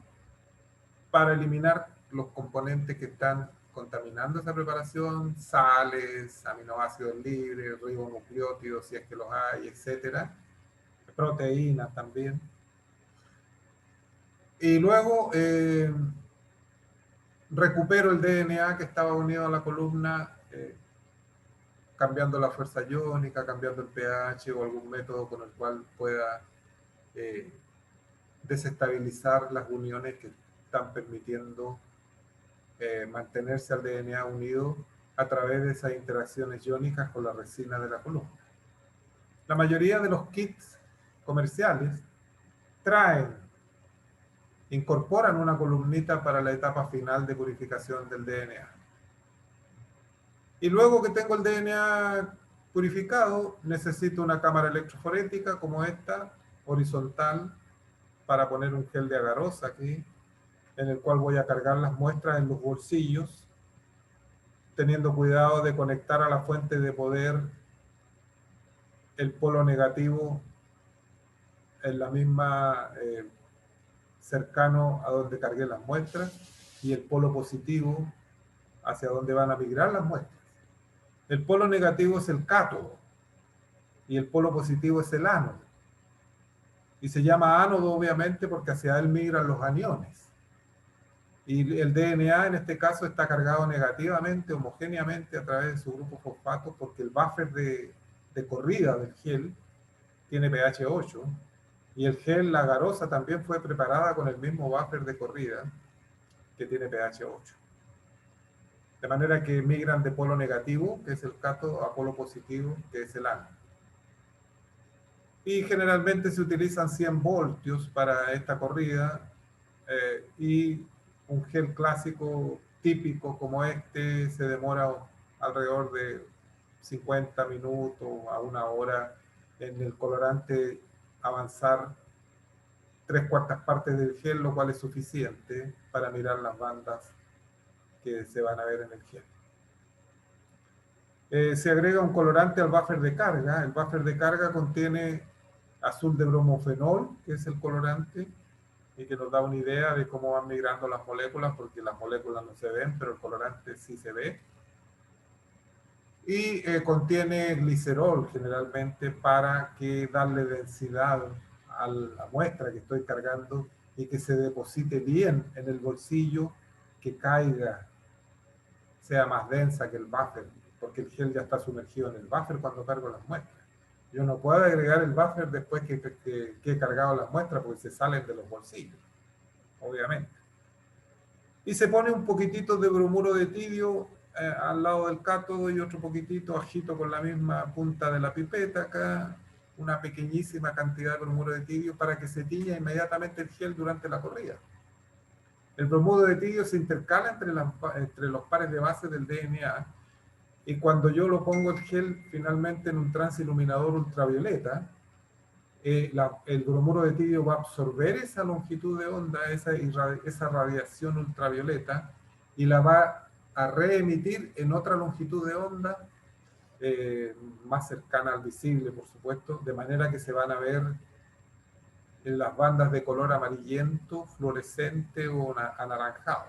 para eliminar los componentes que están contaminando esa preparación, sales, aminoácidos libres, ribonucleótidos, si es que los hay, etcétera, proteínas también. Y luego recupero el DNA que estaba unido a la columna, cambiando la fuerza iónica, cambiando el pH o algún método con el cual pueda eh, desestabilizar las uniones que están permitiendo mantenerse al DNA unido a través de esas interacciones iónicas con la resina de la columna. La mayoría de los kits comerciales traen, incorporan una columnita para la etapa final de purificación del DNA. Y luego que tengo el DNA purificado, necesito una cámara electroforética como esta, horizontal, para poner un gel de agarosa aquí, en el cual voy a cargar las muestras en los bolsillos, teniendo cuidado de conectar a la fuente de poder el polo negativo en la misma, cercano a donde cargué las muestras, y el polo positivo hacia donde van a migrar las muestras. El polo negativo es el cátodo y el polo positivo es el ánodo. Y se llama ánodo obviamente porque hacia él migran los aniones. Y el DNA en este caso está cargado negativamente, homogéneamente a través de su grupo fosfato, porque el buffer de corrida del gel tiene pH 8, y el gel, la garosa, también fue preparada con el mismo buffer de corrida que tiene pH 8. De manera que migran de polo negativo, que es el cátodo, a polo positivo, que es el ánodo. Y generalmente se utilizan 100 voltios para esta corrida, y un gel clásico típico como este se demora alrededor de 50 minutos a una hora en el colorante avanzar 3/4 partes del gel, lo cual es suficiente para mirar las bandas que se van a ver en el gel. Se agrega un colorante al buffer de carga. El buffer de carga contiene azul de bromofenol, que es el colorante, y que nos da una idea de cómo van migrando las moléculas, porque las moléculas no se ven, pero el colorante sí se ve. Y contiene glicerol generalmente para que darle densidad a la muestra que estoy cargando y que se deposite bien en el bolsillo, que caiga, sea más densa que el buffer, porque el gel ya está sumergido en el buffer cuando cargo las muestras. Yo no puedo agregar el buffer después que he cargado las muestras porque se salen de los bolsillos, obviamente. Y se pone un poquitito de bromuro de tidio al lado del cátodo, y otro poquitito, agito con la misma punta de la pipeta acá, una pequeñísima cantidad de bromuro de tidio para que se tiña inmediatamente el gel durante la corrida. El bromuro de tidio se intercala entre los pares de bases del DNA, y cuando yo lo pongo el gel finalmente en un transiluminador ultravioleta, el bromuro de tidio va a absorber esa longitud de onda, esa radiación ultravioleta, y la va a reemitir en otra longitud de onda, más cercana al visible, por supuesto, de manera que se van a ver en las bandas de color amarillento, fluorescente o anaranjado,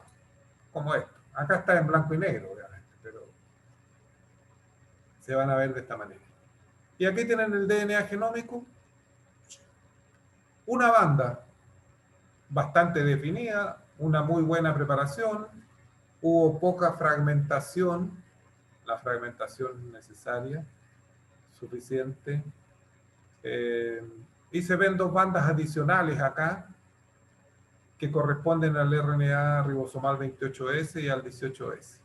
como esto. Acá está en blanco y negro, obviamente, pero se van a ver de esta manera. Y aquí tienen el DNA genómico, una banda bastante definida, una muy buena preparación, hubo poca fragmentación, la fragmentación necesaria, suficiente, y se ven dos bandas adicionales acá que corresponden al RNA ribosomal 28S y al 18S.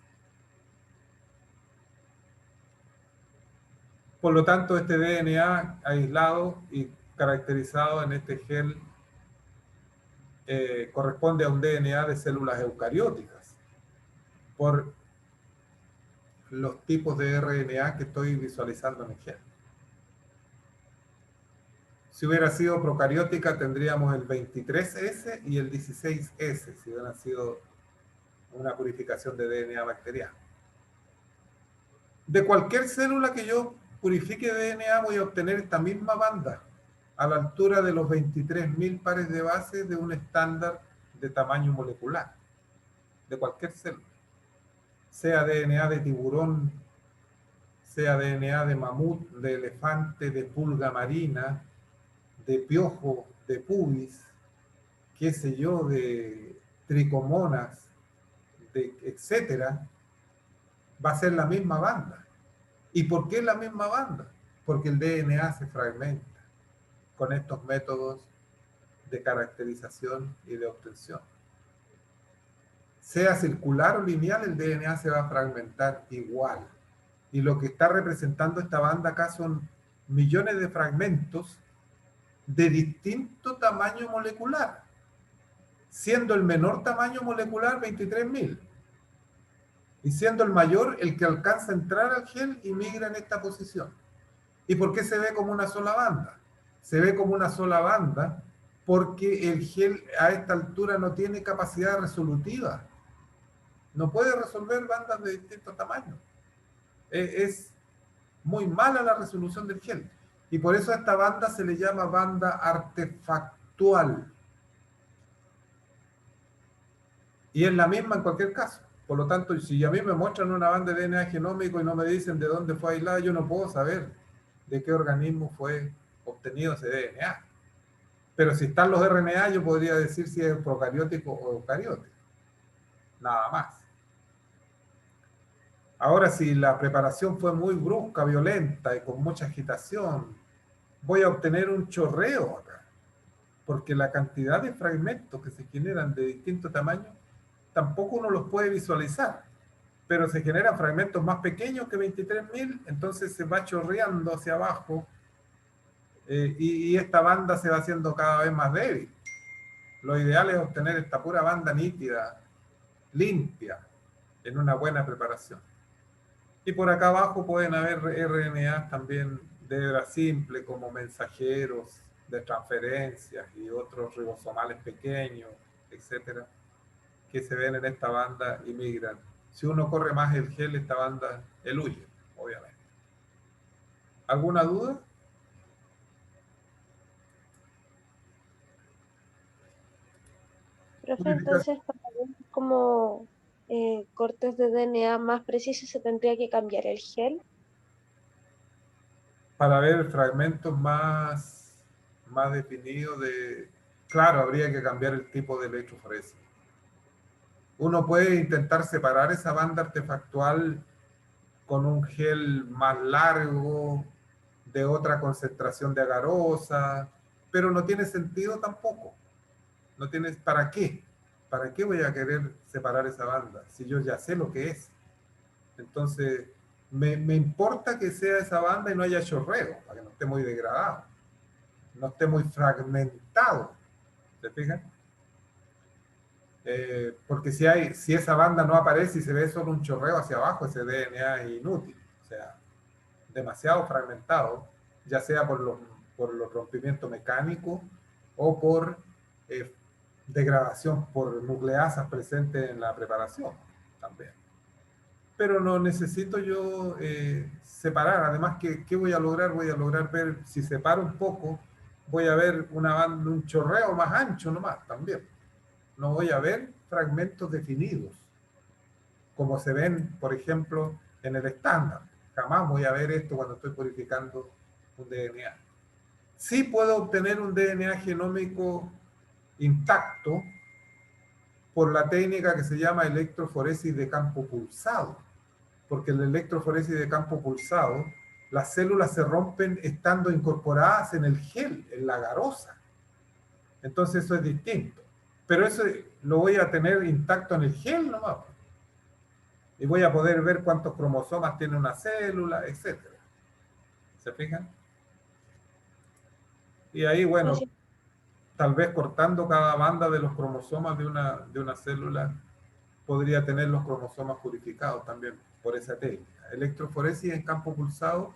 Por lo tanto, este DNA aislado y caracterizado en este gel corresponde a un DNA de células eucarióticas, por los tipos de RNA que estoy visualizando en el gel. Si hubiera sido procariótica, tendríamos el 23S y el 16S, si hubiera sido una purificación de DNA bacteriano. De cualquier célula que yo purifique DNA, voy a obtener esta misma banda, a la altura de los 23.000 pares de bases de un estándar de tamaño molecular, de cualquier célula. Sea DNA de tiburón, sea DNA de mamut, de elefante, de pulga marina, de piojo, de pubis, qué sé yo, de tricomonas, de etcétera, va a ser la misma banda. ¿Y por qué la misma banda? Porque el DNA se fragmenta con estos métodos de caracterización y de obtención. Sea circular o lineal, el DNA se va a fragmentar igual. Y lo que está representando esta banda acá son millones de fragmentos de distinto tamaño molecular, siendo el menor tamaño molecular 23.000 y siendo el mayor el que alcanza a entrar al gel y migra en esta posición. ¿Y por qué se ve como una sola banda? Se ve como una sola banda porque el gel a esta altura no tiene capacidad resolutiva. No puede resolver bandas de distintos tamaños. Es muy mala la resolución del gel. Y por eso a esta banda se le llama banda artefactual. Y es la misma en cualquier caso. Por lo tanto, si a mí me muestran una banda de DNA genómico y no me dicen de dónde fue aislada, yo no puedo saber de qué organismo fue obtenido ese DNA. Pero si están los RNA, yo podría decir si es procariótico o eucariótico. Nada más. Ahora, si la preparación fue muy brusca, violenta y con mucha agitación, voy a obtener un chorreo acá. Porque la cantidad de fragmentos que se generan de distinto tamaño, tampoco uno los puede visualizar. Pero se generan fragmentos más pequeños que 23.000, entonces se va chorreando hacia abajo y esta banda se va haciendo cada vez más débil. Lo ideal es obtener esta pura banda nítida, limpia, en una buena preparación. Y por acá abajo pueden haber RNA también de hebra simple, como mensajeros de transferencias y otros ribosomales pequeños, etcétera, que se ven en esta banda y migran. Si uno corre más el gel, esta banda eluye, obviamente. ¿Alguna duda? Profe, entonces para ver como cortes de DNA más precisos se tendría que cambiar el gel. Para ver fragmentos más definidos claro, habría que cambiar el tipo de electroforesis. Uno puede intentar separar esa banda artefactual con un gel más largo, de otra concentración de agarosa, pero no tiene sentido tampoco. No tienes, ¿para qué? ¿Para qué voy a querer separar esa banda si yo ya sé lo que es? Entonces, me importa que sea esa banda y no haya chorreo, para que no esté muy degradado, no esté muy fragmentado. ¿Se fijan? Porque si esa banda no aparece y se ve solo un chorreo hacia abajo, ese DNA es inútil. O sea, demasiado fragmentado, ya sea por los rompimientos mecánicos o por degradación por nucleasas presentes en la preparación también. Pero no necesito yo separar. Además, ¿qué voy a lograr? Voy a lograr ver, si separo un poco, voy a ver una banda, un chorreo más ancho nomás también. No voy a ver fragmentos definidos, como se ven, por ejemplo, en el estándar. Jamás voy a ver esto cuando estoy purificando un DNA. Sí puedo obtener un DNA genómico intacto por la técnica que se llama electroforesis de campo pulsado, porque en la electroforesis de campo pulsado las células se rompen estando incorporadas en el gel, en la garosa. Entonces eso es distinto. Pero eso lo voy a tener intacto en el gel nomás. Y voy a poder ver cuántos cromosomas tiene una célula, etc. ¿Se fijan? Y ahí, bueno, Así, tal vez cortando cada banda de los cromosomas de una célula, podría tener los cromosomas purificados también por esa técnica. Electroforesis en campo pulsado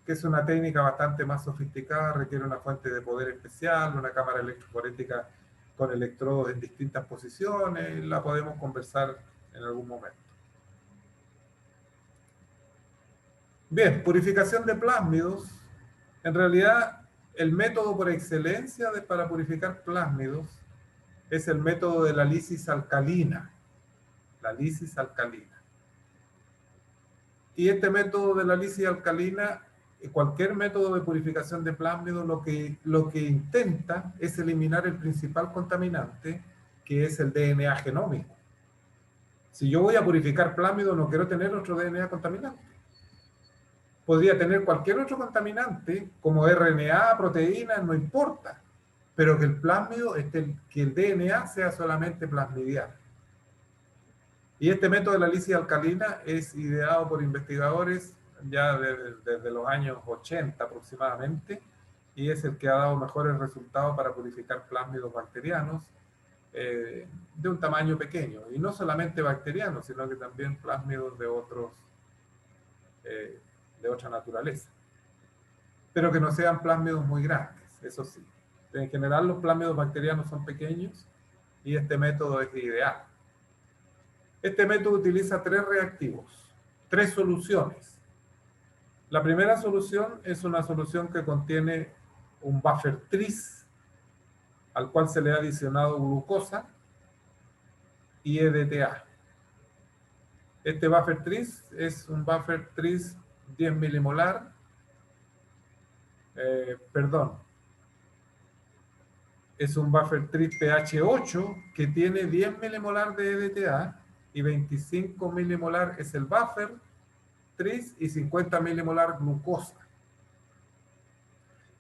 que es una técnica bastante más sofisticada, requiere una fuente de poder especial, una cámara electroforética con electrodos en distintas posiciones, la podemos conversar en algún momento. Bien, purificación de plásmidos. En realidad, el método por excelencia para purificar plásmidos es el método de la lisis alcalina. La lisis alcalina. Y este método de la lisis alcalina, cualquier método de purificación de plásmidos, lo que intenta es eliminar el principal contaminante, que es el DNA genómico. Si yo voy a purificar plásmidos, no quiero tener otro DNA contaminante. Podría tener cualquier otro contaminante, como RNA, proteínas, no importa, pero que el plásmido, que el DNA sea solamente plasmidial. Y este método de la lisis alcalina es ideado por investigadores ya desde los años 80 aproximadamente, y es el que ha dado mejores resultados para purificar plásmidos bacterianos de un tamaño pequeño, y no solamente bacterianos, sino que también plásmidos de otra naturaleza, pero que no sean plásmidos muy grandes, eso sí. En general los plásmidos bacterianos son pequeños y este método es ideal. Este método utiliza 3 reactivos, 3 soluciones. La primera solución es una solución que contiene un buffer tris, al cual se le ha adicionado glucosa y EDTA. Este buffer tris es un buffer tris 10 milimolar, es un buffer tris pH 8 que tiene 10 milimolar de EDTA y 25 milimolar es el buffer tris y 50 milimolar glucosa.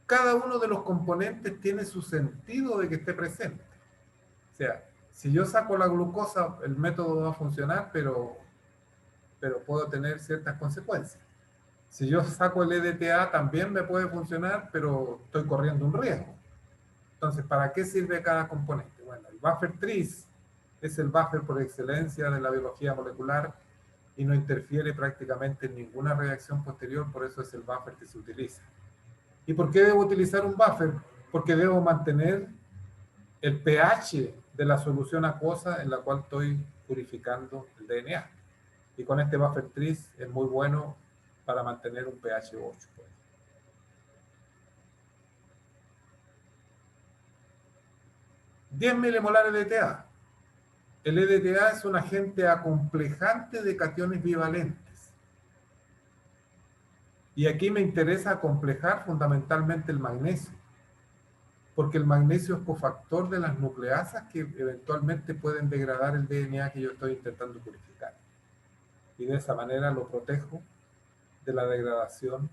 Cada uno de los componentes tiene su sentido de que esté presente. O sea, si yo saco la glucosa, el método va a funcionar, pero puedo tener ciertas consecuencias. Si yo saco el EDTA, también me puede funcionar, pero estoy corriendo un riesgo. Entonces, ¿para qué sirve cada componente? Bueno, el buffer tris es el buffer por excelencia de la biología molecular y no interfiere prácticamente en ninguna reacción posterior, por eso es el buffer que se utiliza. ¿Y por qué debo utilizar un buffer? Porque debo mantener el pH de la solución acuosa en la cual estoy purificando el DNA. Y con este buffer tris es muy bueno para mantener un pH 8. 10 milimolares de EDTA. El EDTA es un agente acomplejante de cationes bivalentes. Y aquí me interesa acomplejar fundamentalmente el magnesio, porque el magnesio es cofactor de las nucleasas que eventualmente pueden degradar el DNA que yo estoy intentando purificar. Y de esa manera lo protejo de la degradación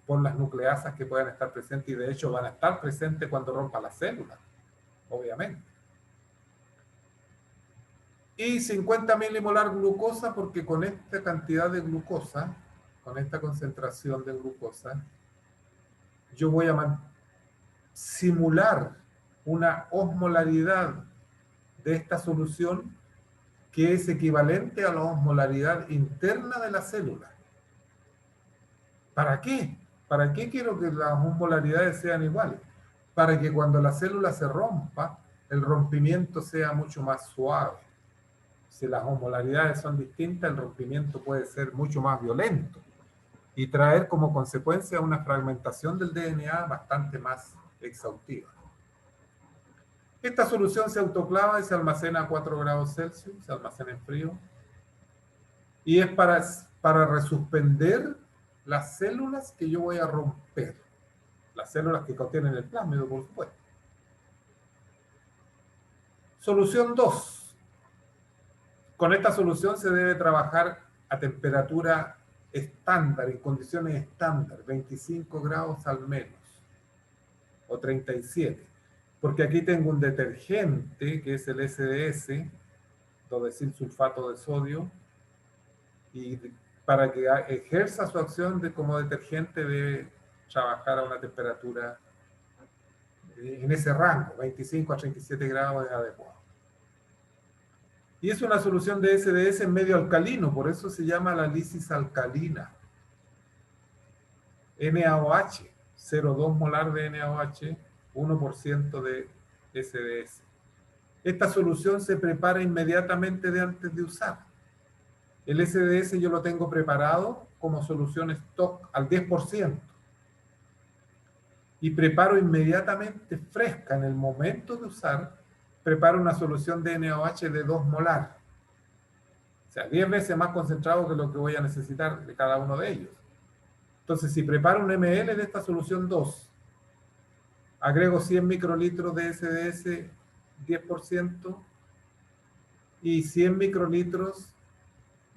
por las nucleasas que puedan estar presentes, y de hecho van a estar presentes cuando rompa la célula, obviamente. Y 50 milimolar glucosa, porque con esta cantidad de glucosa, con esta concentración de glucosa, yo voy a simular una osmolaridad de esta solución que es equivalente a la osmolaridad interna de la célula. ¿Para qué? ¿Para qué quiero que las osmolaridades sean iguales? Para que cuando la célula se rompa, el rompimiento sea mucho más suave. Si las osmolaridades son distintas, el rompimiento puede ser mucho más violento y traer como consecuencia una fragmentación del DNA bastante más exhaustiva. Esta solución se autoclava y se almacena a 4 grados Celsius, se almacena en frío, y es para resuspender las células que yo voy a romper, las células que contienen el plásmido, por supuesto. Solución 2. Con esta solución se debe trabajar a temperatura estándar, en condiciones estándar, 25 grados al menos, o 37. Porque aquí tengo un detergente, que es el SDS, dodesil sulfato de sodio, y para que ejerza su acción como detergente debe trabajar a una temperatura en ese rango, 25 a 37 grados es adecuado. Y es una solución de SDS en medio alcalino, por eso se llama la lisis alcalina. NaOH, 0,2 molar de NaOH, 1% de SDS. Esta solución se prepara inmediatamente de antes de usar. El SDS yo lo tengo preparado como solución stock al 10%. Y preparo inmediatamente fresca en el momento de usar, preparo una solución de NaOH de 2 molar. O sea, 10 veces más concentrado que lo que voy a necesitar de cada uno de ellos. Entonces, si preparo un ml de esta solución 2, agrego 100 microlitros de SDS 10% y 100 microlitros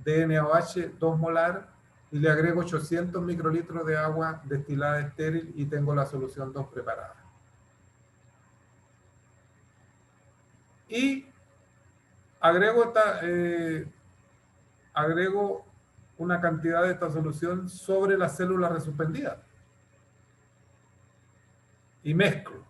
de NaOH 2 molar y le agrego 800 microlitros de agua destilada estéril y tengo la solución 2 preparada. Y agrego una cantidad de esta solución sobre las células resuspendidas y mezclo.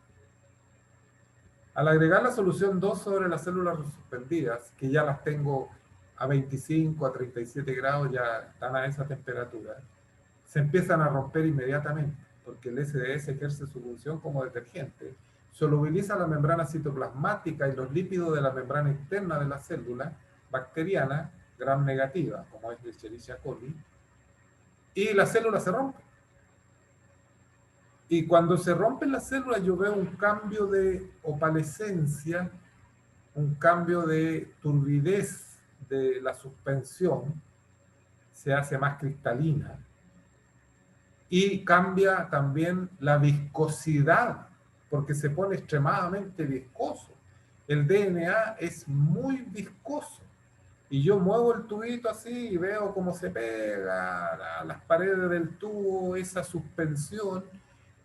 Al agregar la solución 2 sobre las células suspendidas, que ya las tengo a 25, a 37 grados, ya están a esa temperatura, se empiezan a romper inmediatamente, porque el SDS ejerce su función como detergente, solubiliza la membrana citoplasmática y los lípidos de la membrana interna de la célula bacteriana, gram negativa, como es de Escherichia coli, y la célula se rompe. Y cuando se rompen las células yo veo un cambio de opalescencia, un cambio de turbidez de la suspensión, se hace más cristalina y cambia también la viscosidad, porque se pone extremadamente viscoso. El DNA es muy viscoso y yo muevo el tubito así y veo cómo se pega a las paredes del tubo esa suspensión.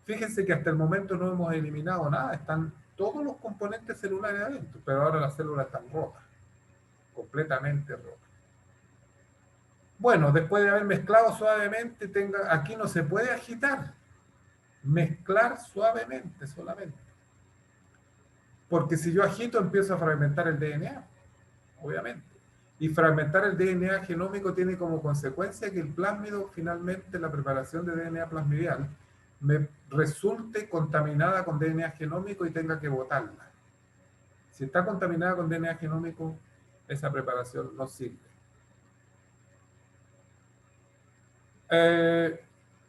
Fíjense que hasta el momento no hemos eliminado nada, están todos los componentes celulares adentro, pero ahora las células están rotas, completamente rotas. Bueno, después de haber mezclado suavemente, aquí no se puede agitar, mezclar suavemente solamente. Porque si yo agito empiezo a fragmentar el DNA, obviamente. Y fragmentar el DNA genómico tiene como consecuencia que el plásmido, finalmente la preparación de DNA plasmidial, me resulte contaminada con DNA genómico y tenga que botarla. Si está contaminada con DNA genómico, esa preparación no sirve.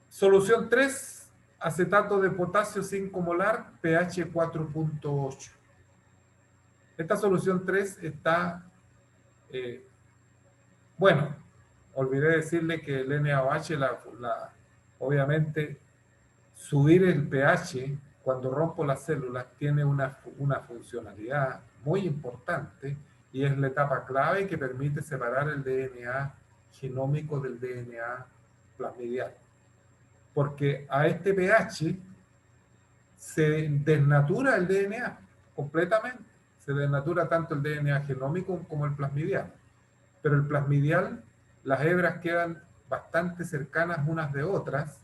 Solución 3, acetato de potasio 5 molar, pH 4.8. Esta solución 3 está, bueno, olvidé decirle que el NaOH, obviamente, subir el pH cuando rompo las células tiene una funcionalidad muy importante y es la etapa clave que permite separar el DNA genómico del DNA plasmidial. Porque a este pH se desnatura el DNA completamente. Se desnatura tanto el DNA genómico como el plasmidial. Pero el plasmidial, las hebras quedan bastante cercanas unas de otras.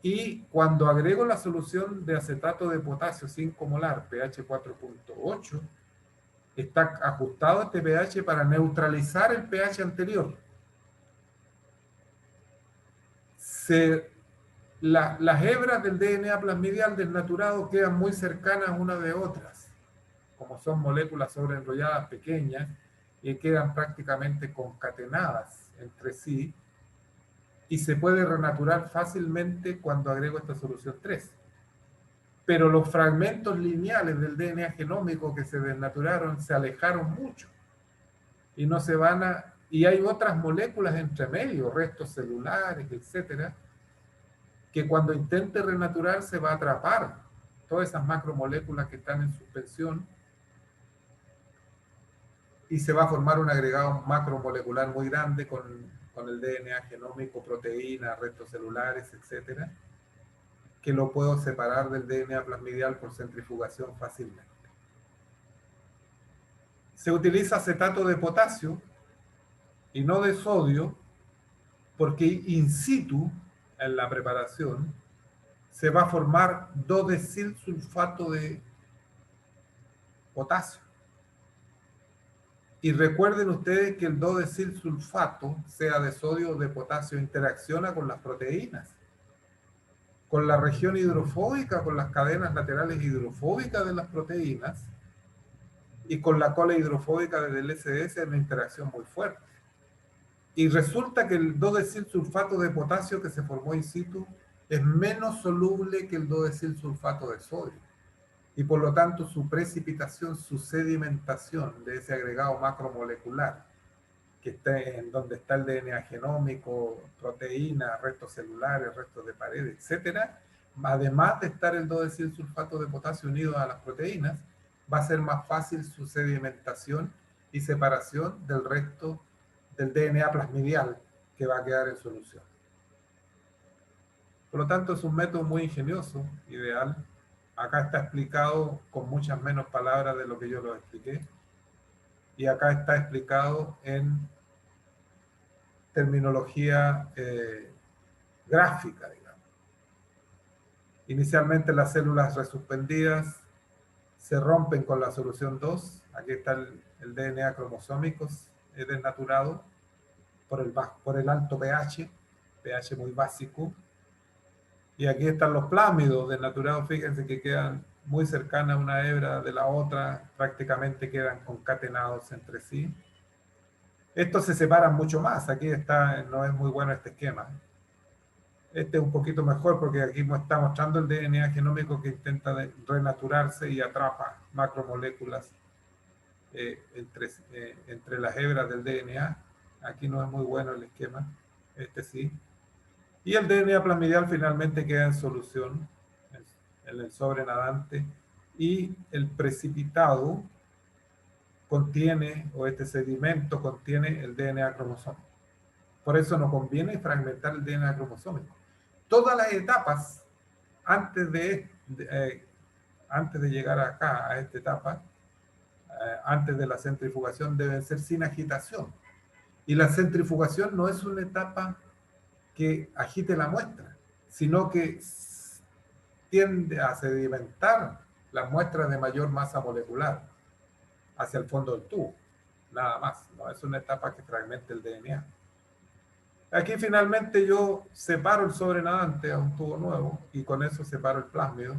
Y cuando agrego la solución de acetato de potasio 5 molar, pH 4.8, está ajustado este pH para neutralizar el pH anterior. Las hebras del DNA plasmidial desnaturado quedan muy cercanas unas de otras, como son moléculas sobreenrolladas pequeñas y quedan prácticamente concatenadas entre sí y se puede renaturar fácilmente cuando agrego esta solución 3. Pero los fragmentos lineales del DNA genómico que se desnaturaron se alejaron mucho y no se van a... Y hay otras moléculas entre medio, restos celulares, etcétera, que cuando intente renaturar se va a atrapar todas esas macromoléculas que están en suspensión y se va a formar un agregado macromolecular muy grande con el DNA genómico, proteínas, restos celulares, etcétera, que lo puedo separar del DNA plasmidial por centrifugación fácilmente. Se utiliza acetato de potasio y no de sodio porque in situ, en la preparación, se va a formar dodesilsulfato de potasio. Y recuerden ustedes que el dodesilsulfato, sea de sodio o de potasio, interacciona con las proteínas. con la región hidrofóbica, con las cadenas laterales hidrofóbicas de las proteínas y con la cola hidrofóbica del SDS en una interacción muy fuerte. Y resulta que el 2-desilsulfato de potasio que se formó in situ es menos soluble que el 2-desilsulfato de sodio. Y por lo tanto su precipitación, su sedimentación de ese agregado macromolecular, que está en donde está el DNA genómico, proteínas, restos celulares, restos de pared, etcétera, además de estar el 2-desilsulfato de potasio unido a las proteínas, va a ser más fácil su sedimentación y separación del resto del DNA plasmidial que va a quedar en solución. Por lo tanto, es un método muy ingenioso, ideal. Acá está explicado con muchas menos palabras de lo que yo lo expliqué. Y acá está explicado en terminología gráfica, digamos. Inicialmente las células resuspendidas se rompen con la solución 2. Aquí está el DNA cromosómico desnaturado por el alto pH, pH muy básico. Y aquí están los plásmidos desnaturados, fíjense que quedan muy cercanas una hebra de la otra, prácticamente quedan concatenados entre sí. Estos se separan mucho más, aquí está, no es muy bueno este esquema. Este es un poquito mejor porque aquí está mostrando el DNA genómico que intenta renaturarse y atrapa macromoléculas entre las hebras del DNA. Aquí no es muy bueno el esquema, este sí. Y el DNA plasmidial finalmente queda en solución en el sobrenadante y el precipitado contiene, o este sedimento contiene el DNA cromosómico. Por eso no conviene fragmentar el DNA cromosómico. Todas las etapas antes de llegar acá, a esta etapa, antes de la centrifugación, deben ser sin agitación. Y la centrifugación no es una etapa que agite la muestra, sino que tiende a sedimentar las muestras de mayor masa molecular hacia el fondo del tubo. Nada más, no es una etapa que fragmente el DNA. Aquí finalmente yo separo el sobrenadante a un tubo nuevo y con eso separo el plásmido.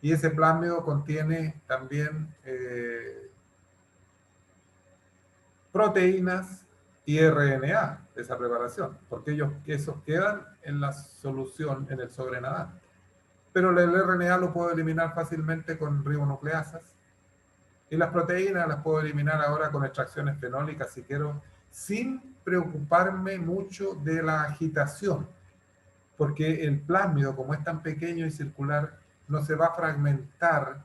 Y ese plásmido contiene también proteínas y RNA de esa preparación, porque esos quedan en la solución, en el sobrenadante. Pero el RNA lo puedo eliminar fácilmente con ribonucleasas y las proteínas las puedo eliminar ahora con extracciones fenólicas si quiero, sin preocuparme mucho de la agitación, porque el plásmido, como es tan pequeño y circular, no se va a fragmentar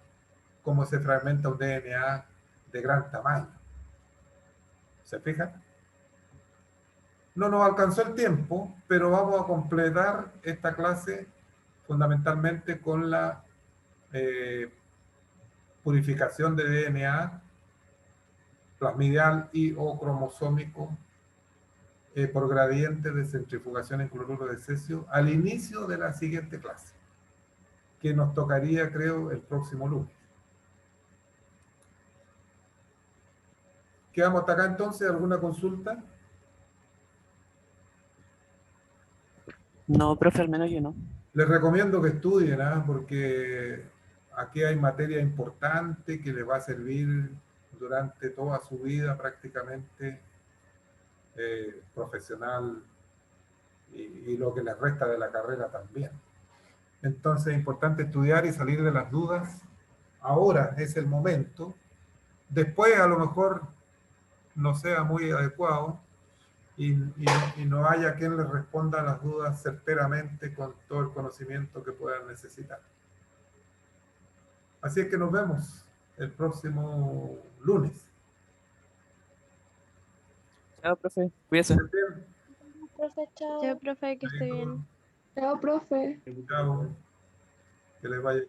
como se fragmenta un DNA de gran tamaño. ¿Se fijan? No nos alcanzó el tiempo, pero vamos a completar esta clase fundamentalmente con la purificación de DNA plasmidial y o cromosómico por gradiente de centrifugación en cloruro de cesio al inicio de la siguiente clase, que nos tocaría, creo, el próximo lunes. ¿Quedamos hasta acá entonces? ¿Alguna consulta? No, profe, al menos yo no. Les recomiendo que estudien, ¿eh? Porque aquí hay materia importante que les va a servir durante toda su vida prácticamente profesional y lo que les resta de la carrera también. Entonces es importante estudiar y salir de las dudas. Ahora es el momento. Después a lo mejor no sea muy adecuado y no haya quien les responda a las dudas certeramente con todo el conocimiento que puedan necesitar. Así es que nos vemos el próximo lunes. Chao, profe, cuídese. Profe, chao. Chao, profe, que esté bien. Chao, profe. Chao. Que les vaya.